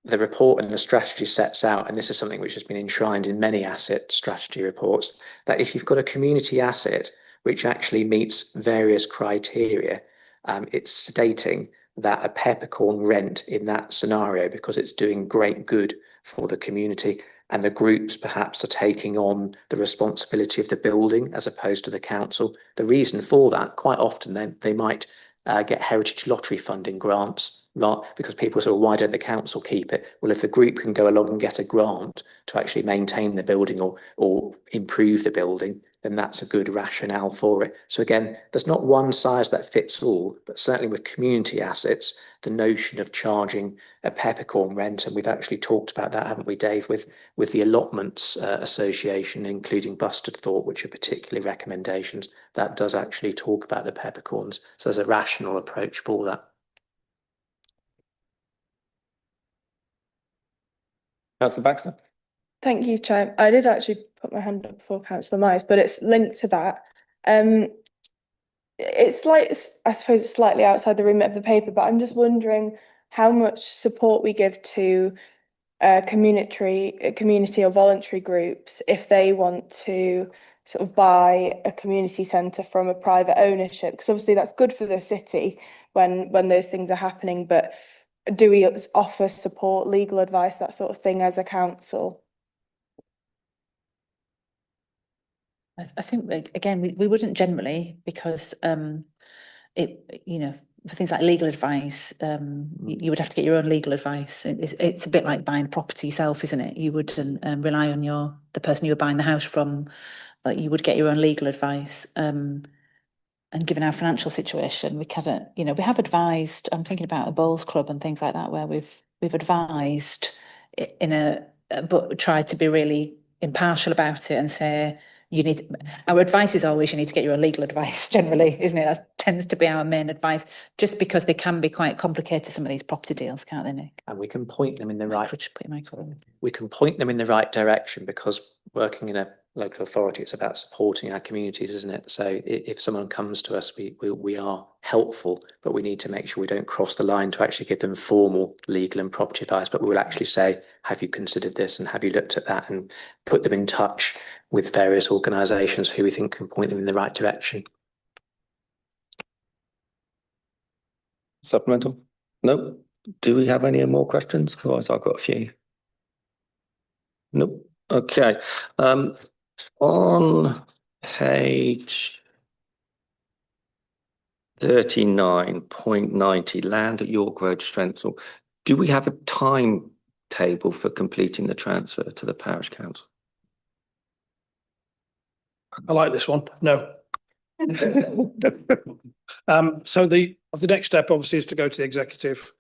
the report and the strategy sets out, and this is something which has been enshrined in many asset strategy reports, that if you've got a community asset which actually meets various criteria, it's stating that a peppercorn rent in that scenario, because it's doing great good for the community, and the groups perhaps are taking on the responsibility of the building as opposed to the council. The reason for that, quite often they might get heritage lottery funding grants, because people say, well, why don't the council keep it? Well, if the group can go along and get a grant to actually maintain the building or improve the building, then that's a good rationale for it. So again, there's not one size that fits all, but certainly with community assets, the notion of charging a peppercorn rent, and we've actually talked about that, haven't we, Dave, with the allotments association, including Busted Thought, which are particular recommendations, that does actually talk about the peppercorns. So there's a rational approach for that. Councillor Baxter? Thank you, Chair. I did actually put my hand up before Councillor Myers, but it's linked to that. It's like, I suppose it's slightly outside the remit of the paper, but I'm just wondering how much support we give to community or voluntary groups if they want to sort of buy a community centre from a private ownership, because obviously that's good for the city when those things are happening, but do we offer support, legal advice, that sort of thing as a council? I think, again, we wouldn't generally, because for things like legal advice, you would have to get your own legal advice. It's a bit like buying property yourself, isn't it? You wouldn't rely on the person you were buying the house from, but you would get your own legal advice. And given our financial situation, we have advised. I'm thinking about a bowls club and things like that, where we've advised but tried to be really impartial about it and say, our advice is always you need to get your own legal advice, generally, isn't it? That tends to be our main advice, just because they can be quite complicated, some of these property deals, can't they, Nick? And we can point them in the right. We can point them in the right direction, because working in a local authority, it's about supporting our communities, isn't it? So if someone comes to us, we are helpful, but we need to make sure we don't cross the line to actually give them formal legal and property advice. But we will actually say, have you considered this, and have you looked at that, and put them in touch with various organisations who we think can point them in the right direction. Supplemental? No. Do we have any more questions? Otherwise, I've got a few. Nope. Okay. On page 39.90, land at York Road, Strensall. Do we have a timetable for completing the transfer to the parish council? I like this one. No. So the next step obviously is to go to the executive.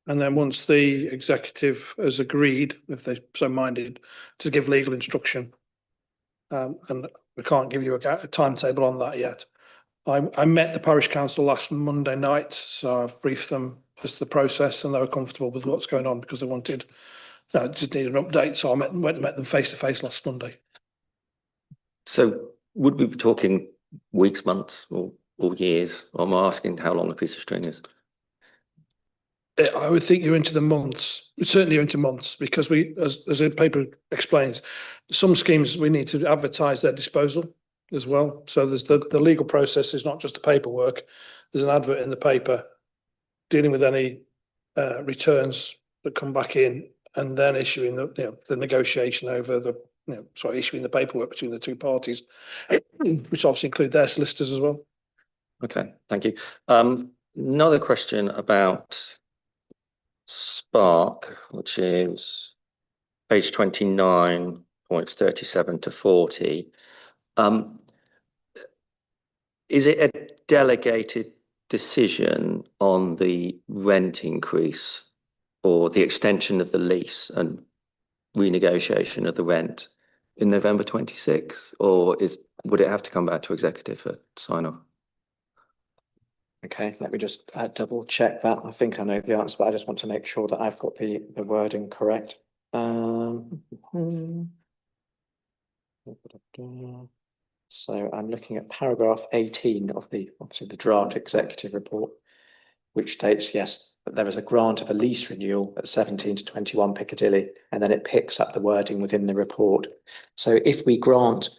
And then once the executive has agreed, if they're so minded, to give legal instruction. And we can't give you a timetable on that yet. I met the parish council last Monday night, so I've briefed them as to the process, and they were comfortable with what's going on because they wanted, just need an update. So I went and met them face to face last Monday. So would we be talking weeks, months, or years? I'm asking how long a piece of string is. I would think you're into the months. Certainly, you're into months because we, as the paper explains, some schemes we need to advertise their disposal as well. So there's the legal process is not just the paperwork. There's an advert in the paper dealing with any returns that come back in, and then issuing the negotiation over issuing the paperwork between the two parties, which obviously include their solicitors as well. Okay, thank you. Another question about Spark, which is page 29, points 37 to 40. Is it a delegated decision on the rent increase or the extension of the lease and renegotiation of the rent in November 26, or would it have to come back to executive for sign off? Okay, let me just double check that. I think I know the answer, but I just want to make sure that I've got the wording correct. So I'm looking at paragraph 18 of obviously the draft executive report, which states, yes, that there is a grant of a lease renewal at 17 to 21 Piccadilly, and then it picks up the wording within the report. So if we grant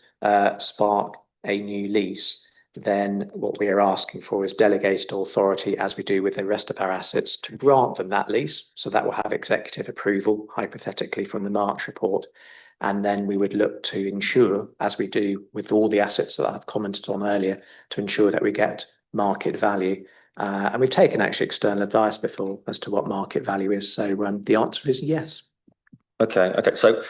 Spark a new lease, then what we are asking for is delegated authority, as we do with the rest of our assets, to grant them that lease. So that will have executive approval, hypothetically, from the March report. And then we would look to ensure, as we do with all the assets that I've commented on earlier, to ensure that we get market value. And we've taken actually external advice before as to what market value is. So the answer is yes. Okay. So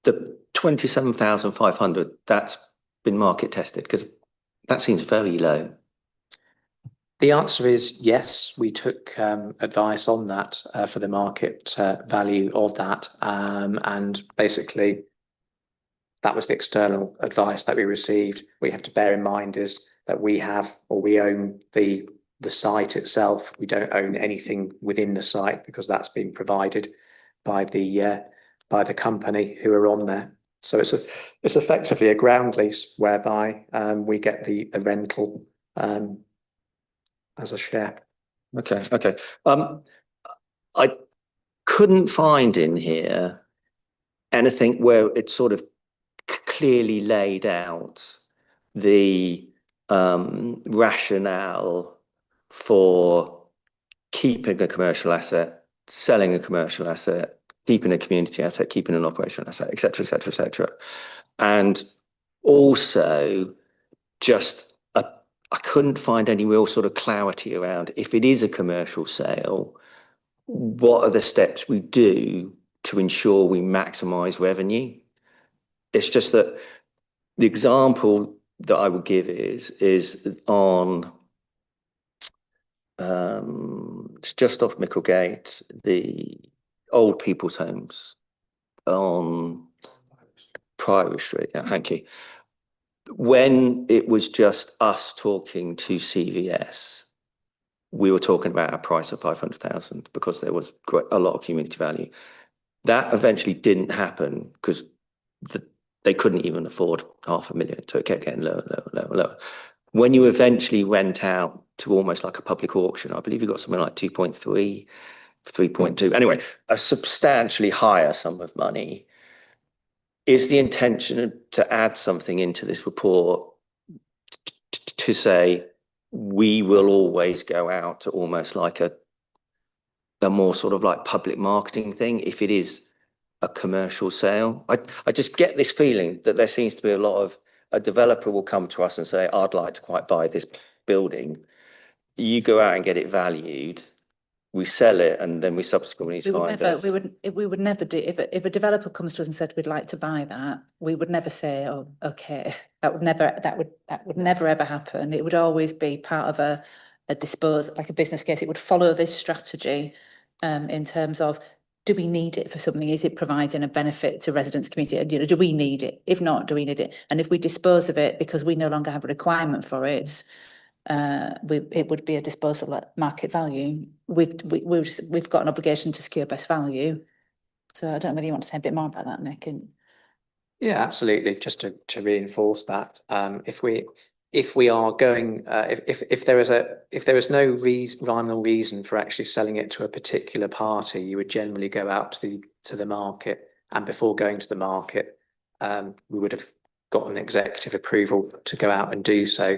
the 27,500, that's been market tested, because that seems very low. The answer is yes. We took advice on that for the market value of that. And basically, that was the external advice that we received. We have to bear in mind is that we own the site itself. We don't own anything within the site because that's been provided by the company who are on there. So it's effectively a ground lease whereby we get the rental as a share. Okay. I couldn't find in here anything where it's sort of clearly laid out the rationale for keeping a commercial asset, selling a commercial asset, keeping a community asset, keeping an operational asset, et cetera, et cetera, et cetera. And also I couldn't find any real sort of clarity around, if it is a commercial sale, what are the steps we do to ensure we maximize revenue? It's just that the example that I would give is on it's just off Micklegate, the old people's homes on Priory Street. Yeah, thank you. When it was just us talking to CVS, we were talking about a price of 500,000 because there was a lot of community value. That eventually didn't happen because they couldn't even afford 500,000, so it kept getting lower. When you eventually went out to almost like a public auction, I believe you got something like 2.3, 3.2. Anyway, a substantially higher sum of money. Is the intention to add something into this report to say we will always go out to almost like a more sort of like public marketing thing if it is a commercial sale. I just get this feeling that there seems to be a lot of, a developer will come to us and say, I'd like to quite buy this building. You go out and get it valued, we sell it, and then we subsequently find us. We would never do, if a developer comes to us and said, we'd like to buy that, we would never say, oh, okay, that would never ever happen. It would always be part of a disposal, like a business case. It would follow this strategy in terms of, do we need it for something? Is it providing a benefit to residents, community? You know, do we need it? If not, do we need it? And if we dispose of it because we no longer have a requirement for it, it would be a disposal at market value. We've got an obligation to secure best value. So I don't know whether you want to say a bit more about that, Nick. Yeah, absolutely. Just to reinforce that, if we are going, if there is no rhyme or reason for actually selling it to a particular party, you would generally go out to the market, and before going to the market, we would have got an executive approval to go out and do so,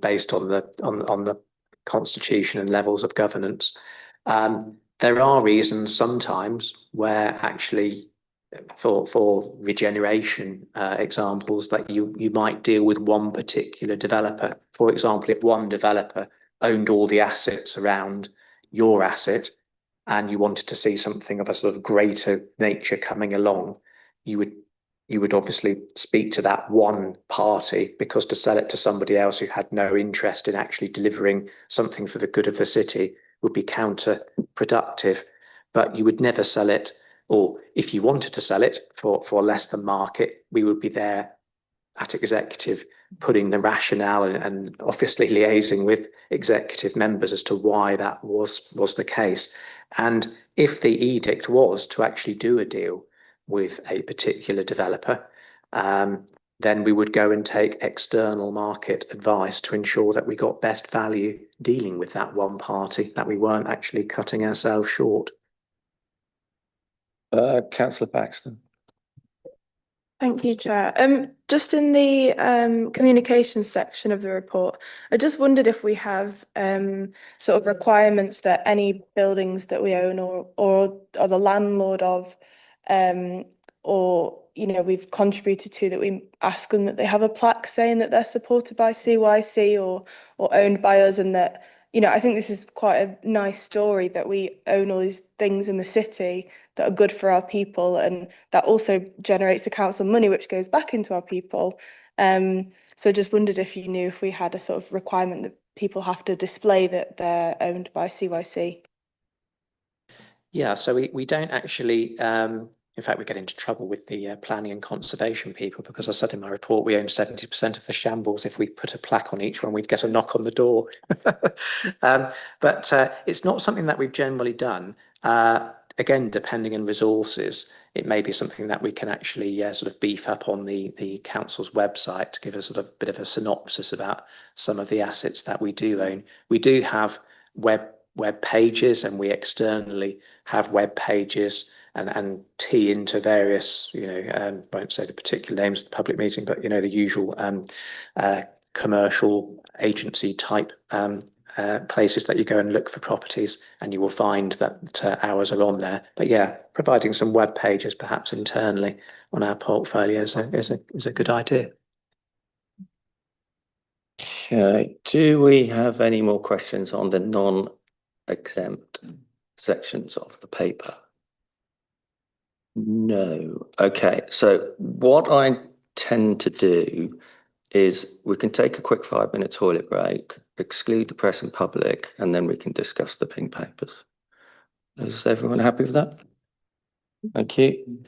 based on the constitution and levels of governance. There are reasons sometimes where actually for regeneration examples that you might deal with one particular developer. For example, if one developer owned all the assets around your asset and you wanted to see something of a sort of greater nature coming along, you would obviously speak to that one party, because to sell it to somebody else who had no interest in actually delivering something for the good of the city would be counterproductive. But you would never sell it, or if you wanted to sell it for less than market, we would be there at executive putting the rationale and obviously liaising with executive members as to why that was the case. And if the edict was to actually do a deal with a particular developer, then we would go and take external market advice to ensure that we got best value dealing with that one party, that we weren't actually cutting ourselves short. Councillor Paxton. Thank you, Chair. Just in the communications section of the report, I just wondered if we have sort of requirements that any buildings that we own or are the landlord of, or we've contributed to, that we ask them that they have a plaque saying that they're supported by CYC or owned by us, and that I think this is quite a nice story that we own all these things in the city that are good for our people, and that also generates the council money, which goes back into our people. So I just wondered if you knew if we had a sort of requirement that people have to display that they're owned by CYC. Yeah, so we don't actually, in fact, we get into trouble with the planning and conservation people, because I said in my report we own 70% of the shambles. If we put a plaque on each one, we'd get a knock on the door. But it's not something that we've generally done. Again, depending on resources, it may be something that we can actually sort of beef up on the council's website to give a sort of bit of a synopsis about some of the assets that we do own. We do have web pages, and we externally have web pages and tee into various, I won't say the particular names of the public meeting, but the usual commercial agency type places that you go and look for properties, and you will find that ours are on there. But yeah, providing some web pages perhaps internally on our portfolios is a good idea. Okay, do we have any more questions on the non-exempt sections of the paper? No. Okay, so what I tend to do is we can take a quick 5-minute toilet break, exclude the press and public, and then we can discuss the pink papers. Is everyone happy with that? Thank you.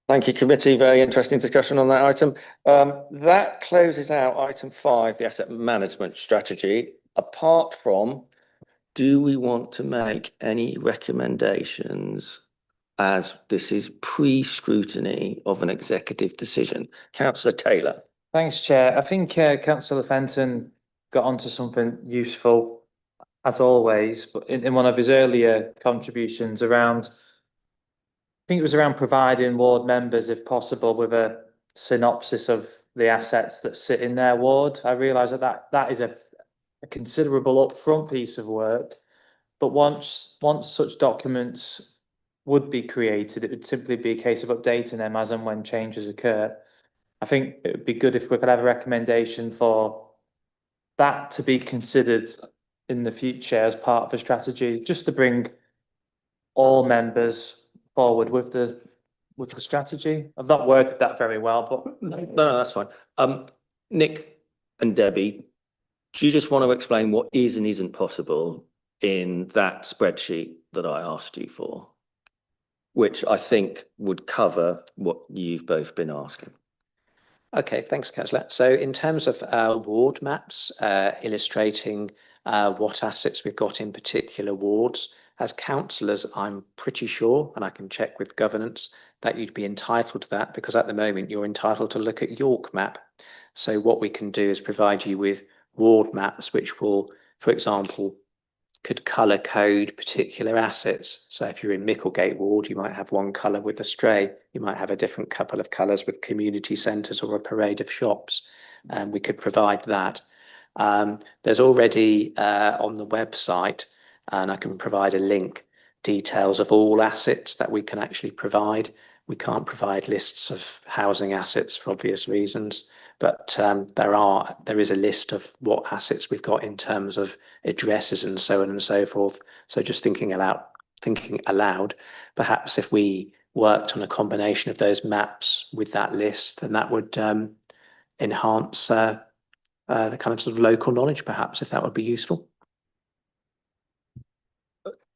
Thank you, committee. Very interesting discussion on that item. That closes out item 5, the asset management strategy. Apart from, do we want to make any recommendations as this is pre-scrutiny of an executive decision? Councillor Taylor. Thanks, Chair. I think Councillor Fenton got onto something useful, as always, but in one of his earlier contributions around, I think it was around providing ward members, if possible, with a synopsis of the assets that sit in their ward. I realise that is a considerable upfront piece of work, but once such documents would be created, it would simply be a case of updating them as and when changes occur. I think it would be good if we could have a recommendation for that to be considered in the future as part of a strategy, just to bring all members forward with the strategy. I've not worded that very well, but No, that's fine. Nick and Debbie, do you just want to explain what is and isn't possible in that spreadsheet that I asked you for, which I think would cover what you've both been asking? Okay, thanks, Councillor. So in terms of ward maps illustrating what assets we've got in particular wards, as councillors, I'm pretty sure, and I can check with governance, that you'd be entitled to that, because at the moment you're entitled to look at York map. So what we can do is provide you with ward maps which will, for example, could colour code particular assets. So if you're in Micklegate ward, you might have one colour with the Stray, you might have a different couple of colours with community centres or a parade of shops, and we could provide that. There's already on the website, and I can provide a link, details of all assets that we can actually provide. We can't provide lists of housing assets for obvious reasons, but there is a list of what assets we've got in terms of addresses and so on and so forth. So just thinking aloud, perhaps if we worked on a combination of those maps with that list, then that would enhance the kind of sort of local knowledge, perhaps, if that would be useful.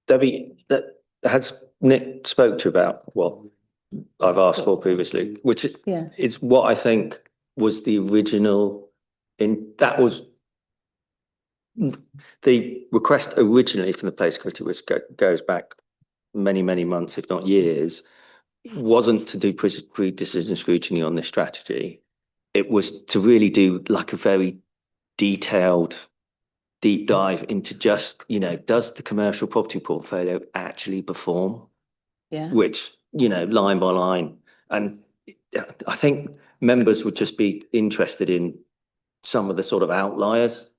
Debbie, that has Nick spoke to you about what I've asked for previously, which is what I think was the original that was the request originally from the Place Committee, which goes back many, many months, if not years, wasn't to do pre-decision scrutiny on this strategy. It was to really do like a very detailed deep dive into just, does the commercial property portfolio actually perform? Yeah. Which, line by line. And I think members would just be interested in some of the sort of outliers.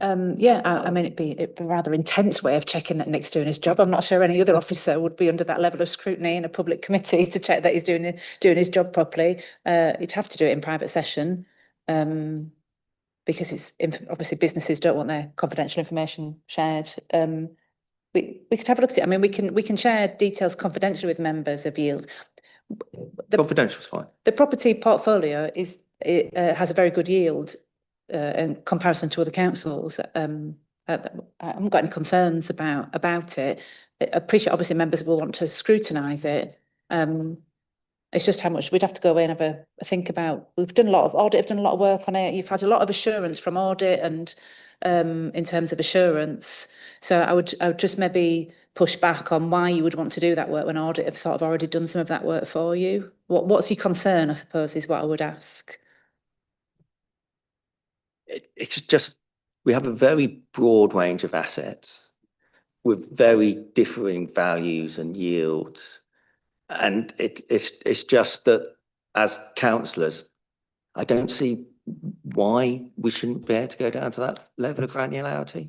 I mean, it'd be a rather intense way of checking that Nick's doing his job. I'm not sure any other officer would be under that level of scrutiny in a public committee to check that he's doing his job properly. You'd have to do it in private session, because it's obviously businesses don't want their confidential information shared. We could have a look at it. I mean, we can share details confidentially with members of yield. Confidential is fine. The property portfolio has a very good yield in comparison to other councils. I haven't got any concerns about it. I appreciate obviously members will want to scrutinise it. It's just how much we'd have to go away and have a think about. We've done a lot of audit, have done a lot of work on it. You've had a lot of assurance from audit and in terms of assurance. So I would just maybe push back on why you would want to do that work when audit have sort of already done some of that work for you. What's your concern, I suppose, is what I would ask. It's just, we have a very broad range of assets with very differing values and yields. And it's just that as councillors, I don't see why we shouldn't be able to go down to that level of granularity.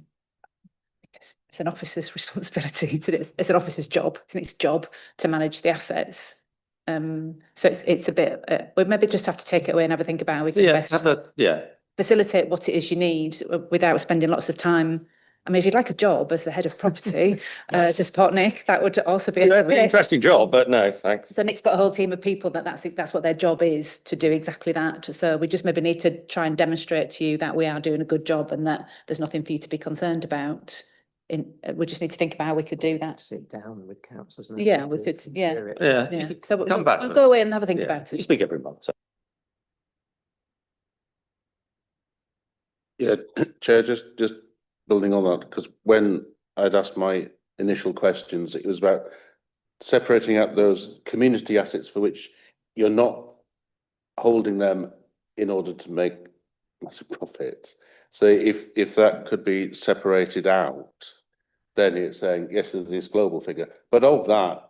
It's an officer's responsibility to do. It's an officer's job. It's Nick's job to manage the assets. So it's a bit. We maybe just have to take it away and have a think about how we can facilitate what it is you need without spending lots of time. I mean, if you'd like a job as the head of property to support Nick, that would also be an interesting job, but no, thanks. So Nick's got a whole team of people that's what their job is, to do exactly that. So we just maybe need to try and demonstrate to you that we are doing a good job and that there's nothing for you to be concerned about. we just need to think about how we could do that. Sit down with councillors. Yeah, we could, yeah. Yeah. Yeah, you so could come back. we'll to go it. away and have a think Yeah, about You it. speak every month, so. Yeah, Chair, just building on that, because when I'd asked my initial questions, it was about separating out those community assets for which you're not holding them in order to make massive profits. So if that could be separated out, then it's saying, yes, there's this global figure, but of that,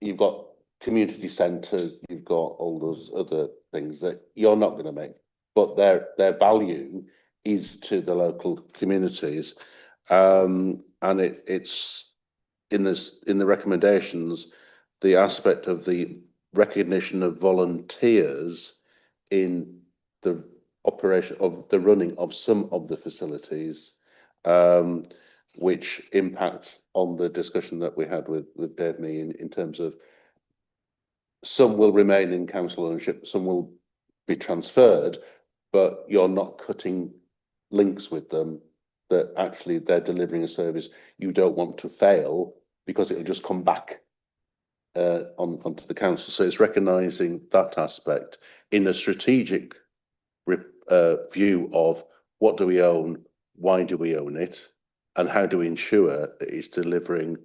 you've got community centres, you've got all those other things that you're not going to make, but their value is to the local communities. And it's in the recommendations, the aspect of the recognition of volunteers in the operation of the running of some of the facilities, which impact on the discussion that we had with Dave Me in terms of some will remain in council ownership, some will be transferred, but you're not cutting links with them, that actually they're delivering a service you don't want to fail because it'll just come back onto the council. So it's recognising that aspect in a strategic view of what do we own, why do we own it, and how do we ensure that it's delivering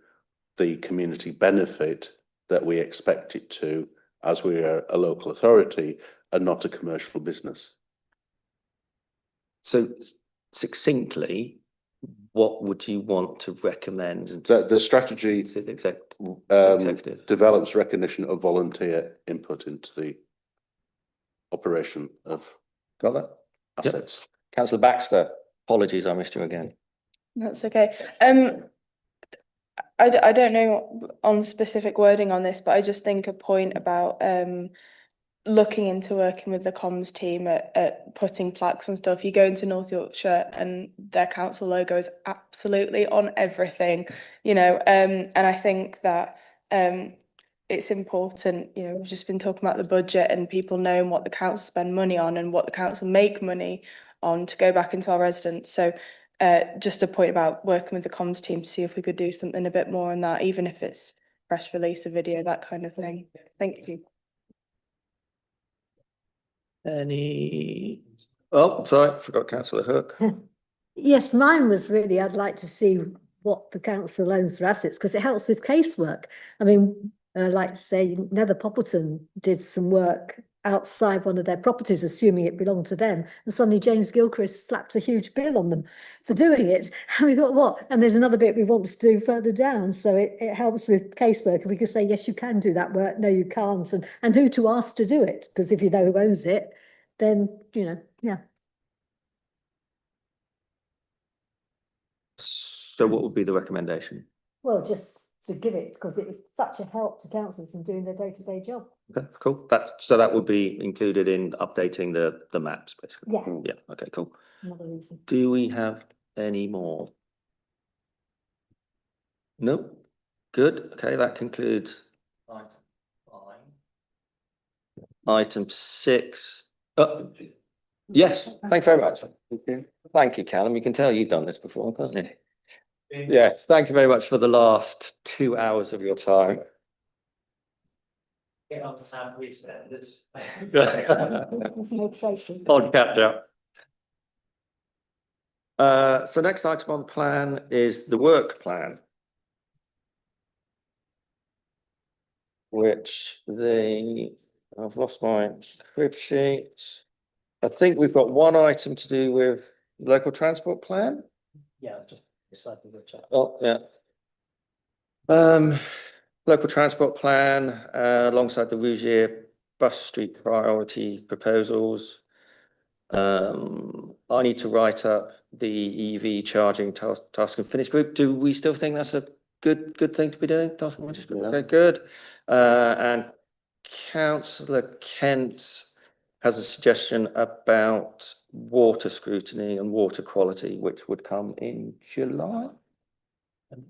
the community benefit that we expect it to, as we are a local authority and not a commercial business. So succinctly, what would you want to recommend? The strategy To the executive develops recognition of volunteer input into the operation of got that? assets. Yep. Councillor Baxter, apologies, I missed you again. That's okay. I don't know on specific wording on this, but I just think a point about looking into working with the comms team at putting plaques and stuff. You go into North Yorkshire and their council logo is absolutely on everything, you know, and I think that it's important, you know, we've just been talking about the budget and people knowing what the council spend money on and what the council make money on to go back into our residents. So just a point about working with the comms team to see if we could do something a bit more on that, even if it's press release, a video, that kind of thing. Thank you. Any? Oh, sorry, forgot Councillor Hook. Yes, mine was really, I'd like to see what the council owns for assets, because it helps with casework. I mean, I like to say Nether Poppleton did some work outside one of their properties, assuming it belonged to them. And suddenly James Gilchrist slapped a huge bill on them for doing it. And we thought, what? And there's another bit we want to do further down. So it helps with casework. And we can say, yes, you can do that work. No, you can't. And who to ask to do it. Because if you know who owns it, then, you know, yeah. So what would be the recommendation? Well, just to give it, because it was such a help to councillors in doing their day-to-day job. Okay, cool. That would be included in updating the maps, basically. Yeah. Yeah. Okay, cool. Another reason. Do we have any more? No. Good. Okay, that concludes item 5. Item 6. Yes. Thanks very much. Thank you, Callum. You can tell you've done this before, can't you? Yes. Thank you very much for the last 2 hours of your time. Get on the sound standards. On catch up. So next item on plan is the work plan, which I've lost my crib sheet. I think we've got one item to do with local transport plan. Yeah, just slightly the chat. Oh, yeah. Local transport plan, alongside the Rougier Bus Street priority proposals. I need to write up the EV charging task and finish group. Do we still think that's a good thing to be doing? Task and finish group? Yeah. Okay, good. And Councillor Kent has a suggestion about water scrutiny and water quality, which would come in July.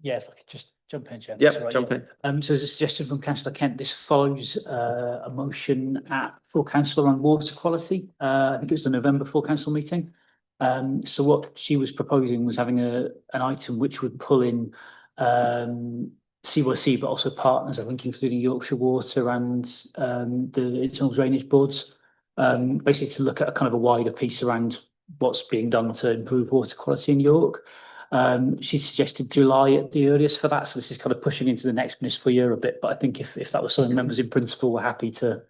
Yeah, if I could just jump in, Chair. Yep, jump in. So there's a suggestion from Councillor Kent. This follows a motion at full council around water quality. I think it was the November full council meeting. So what she was proposing was having an item which would pull in CYC, but also partners, I think including Yorkshire Water and the internal drainage boards, basically to look at a kind of a wider piece around what's being done to improve water quality in York. She suggested July at the earliest for that, so this is kind of pushing into the next municipal year a bit, but I think if that was something members in principle were happy to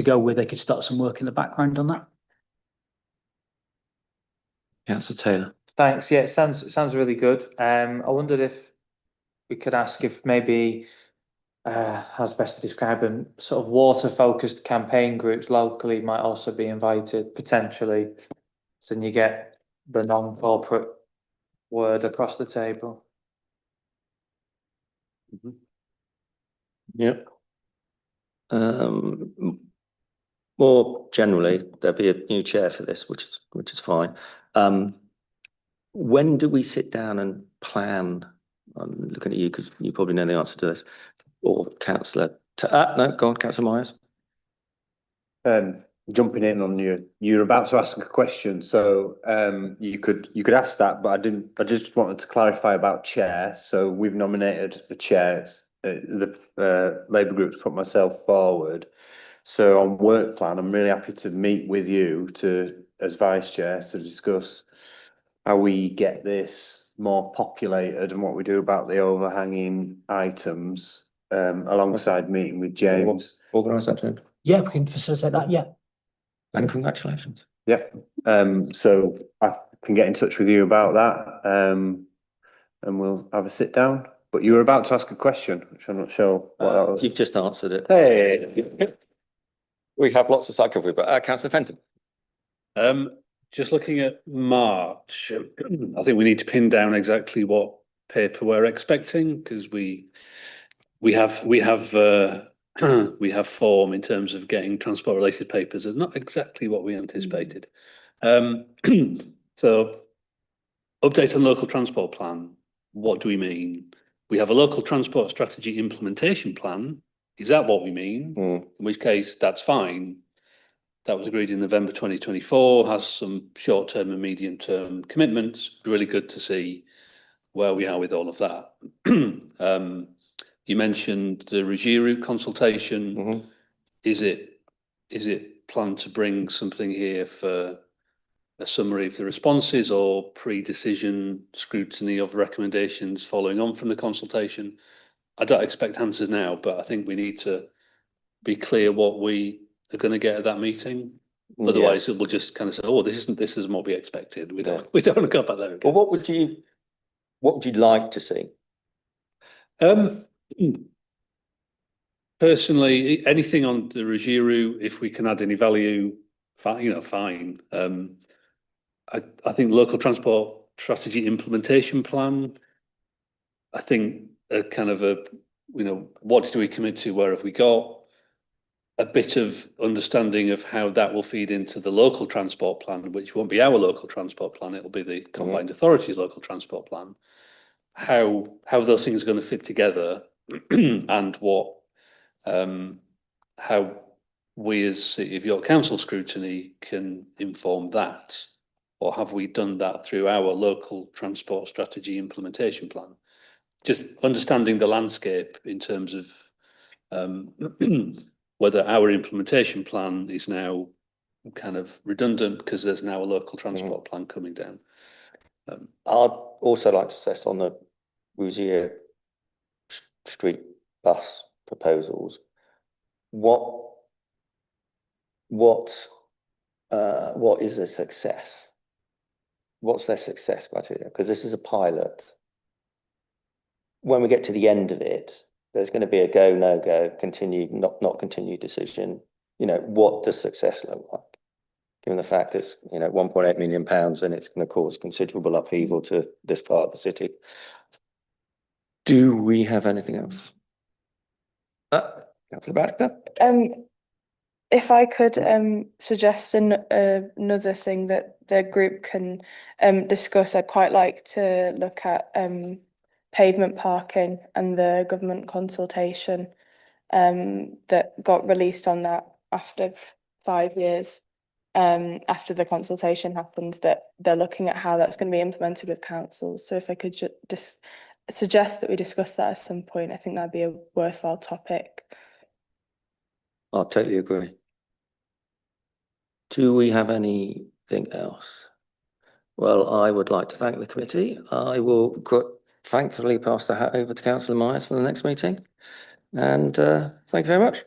go with, they could start some work in the background on that. Councillor Taylor. Thanks. Yeah, it sounds really good. I wondered if we could ask if maybe how's best to describe them, sort of water focused campaign groups locally might also be invited potentially. So then you get the non-corporate word across the table. Yep. More generally, there'll be a new chair for this, which is fine. When do we sit down and plan? I'm looking at you because you probably know the answer to this. Or Councillor, no, go on, Councillor Myers. Jumping in on you're about to ask a question, so you could ask that, but I just wanted to clarify about chair. So we've nominated the chair. The Labour Group's put myself forward. So on work plan, I'm really happy to meet with you as vice chair to discuss how we get this more populated and what we do about the overhanging items, alongside meeting with James. Organise that, James. Yeah, we can facilitate that, yeah. And congratulations. Yeah, so I can get in touch with you about that, and we'll have a sit down. But you were about to ask a question, which I'm not sure what that was. You've just answered it. Hey. We have lots to cycle with, but Councillor Fenton. Just looking at March, I think we need to pin down exactly what paper we're expecting, because we have form in terms of getting transport related papers. It's not exactly what we anticipated. So update on local transport plan. What do we mean? We have a local transport strategy implementation plan. Is that what we mean? In which case, that's fine. That was agreed in November 2024, has some short-term and medium-term commitments. Really good to see where we are with all of that. You mentioned the Regiru consultation. Is it planned to bring something here for a summary of the responses or pre-decision scrutiny of recommendations following on from the consultation? I don't expect answers now, but I think we need to be clear what we are going to get at that meeting. Otherwise, we'll just kind of say, "Oh, this isn't what we expected." We don't want to go back there again. Well, what would you like to see? Personally, anything on the Regiru, if we can add any value, fine. I think local transport strategy implementation plan. I think a kind of what do we commit to? Where have we got? A bit of understanding of how that will feed into the local transport plan, which won't be our local transport plan. It'll be the combined authorities local transport plan. How those things are going to fit together, and how we as City of York Council Scrutiny can inform that, or have we done that through our local transport strategy implementation plan? Just understanding the landscape in terms of whether our implementation plan is now kind of redundant because there's now a local transport plan coming down. I'd also like to assess on the Rouzier Street bus proposals. What is a success? What's their success criteria? Because this is a pilot. When we get to the end of it, there's going to be a go, no go, continue, not continue decision. What does success look like? Given the fact it's, £1.8 million and it's going to cause considerable upheaval to this part of the city. Do we have anything else? Councillor Baxter? If I could suggest another thing that the group can discuss, I'd quite like to look at pavement parking and the government consultation that got released on that after 5 years. after the consultation happens, that they're looking at how that's going to be implemented with councils. So if I could just suggest that we discuss that at some point, I think that'd be a worthwhile topic. I totally agree. Do we have anything else? Well, I would like to thank the committee. I will thankfully pass the hat over to Councillor Myers for the next meeting. And thank you very much.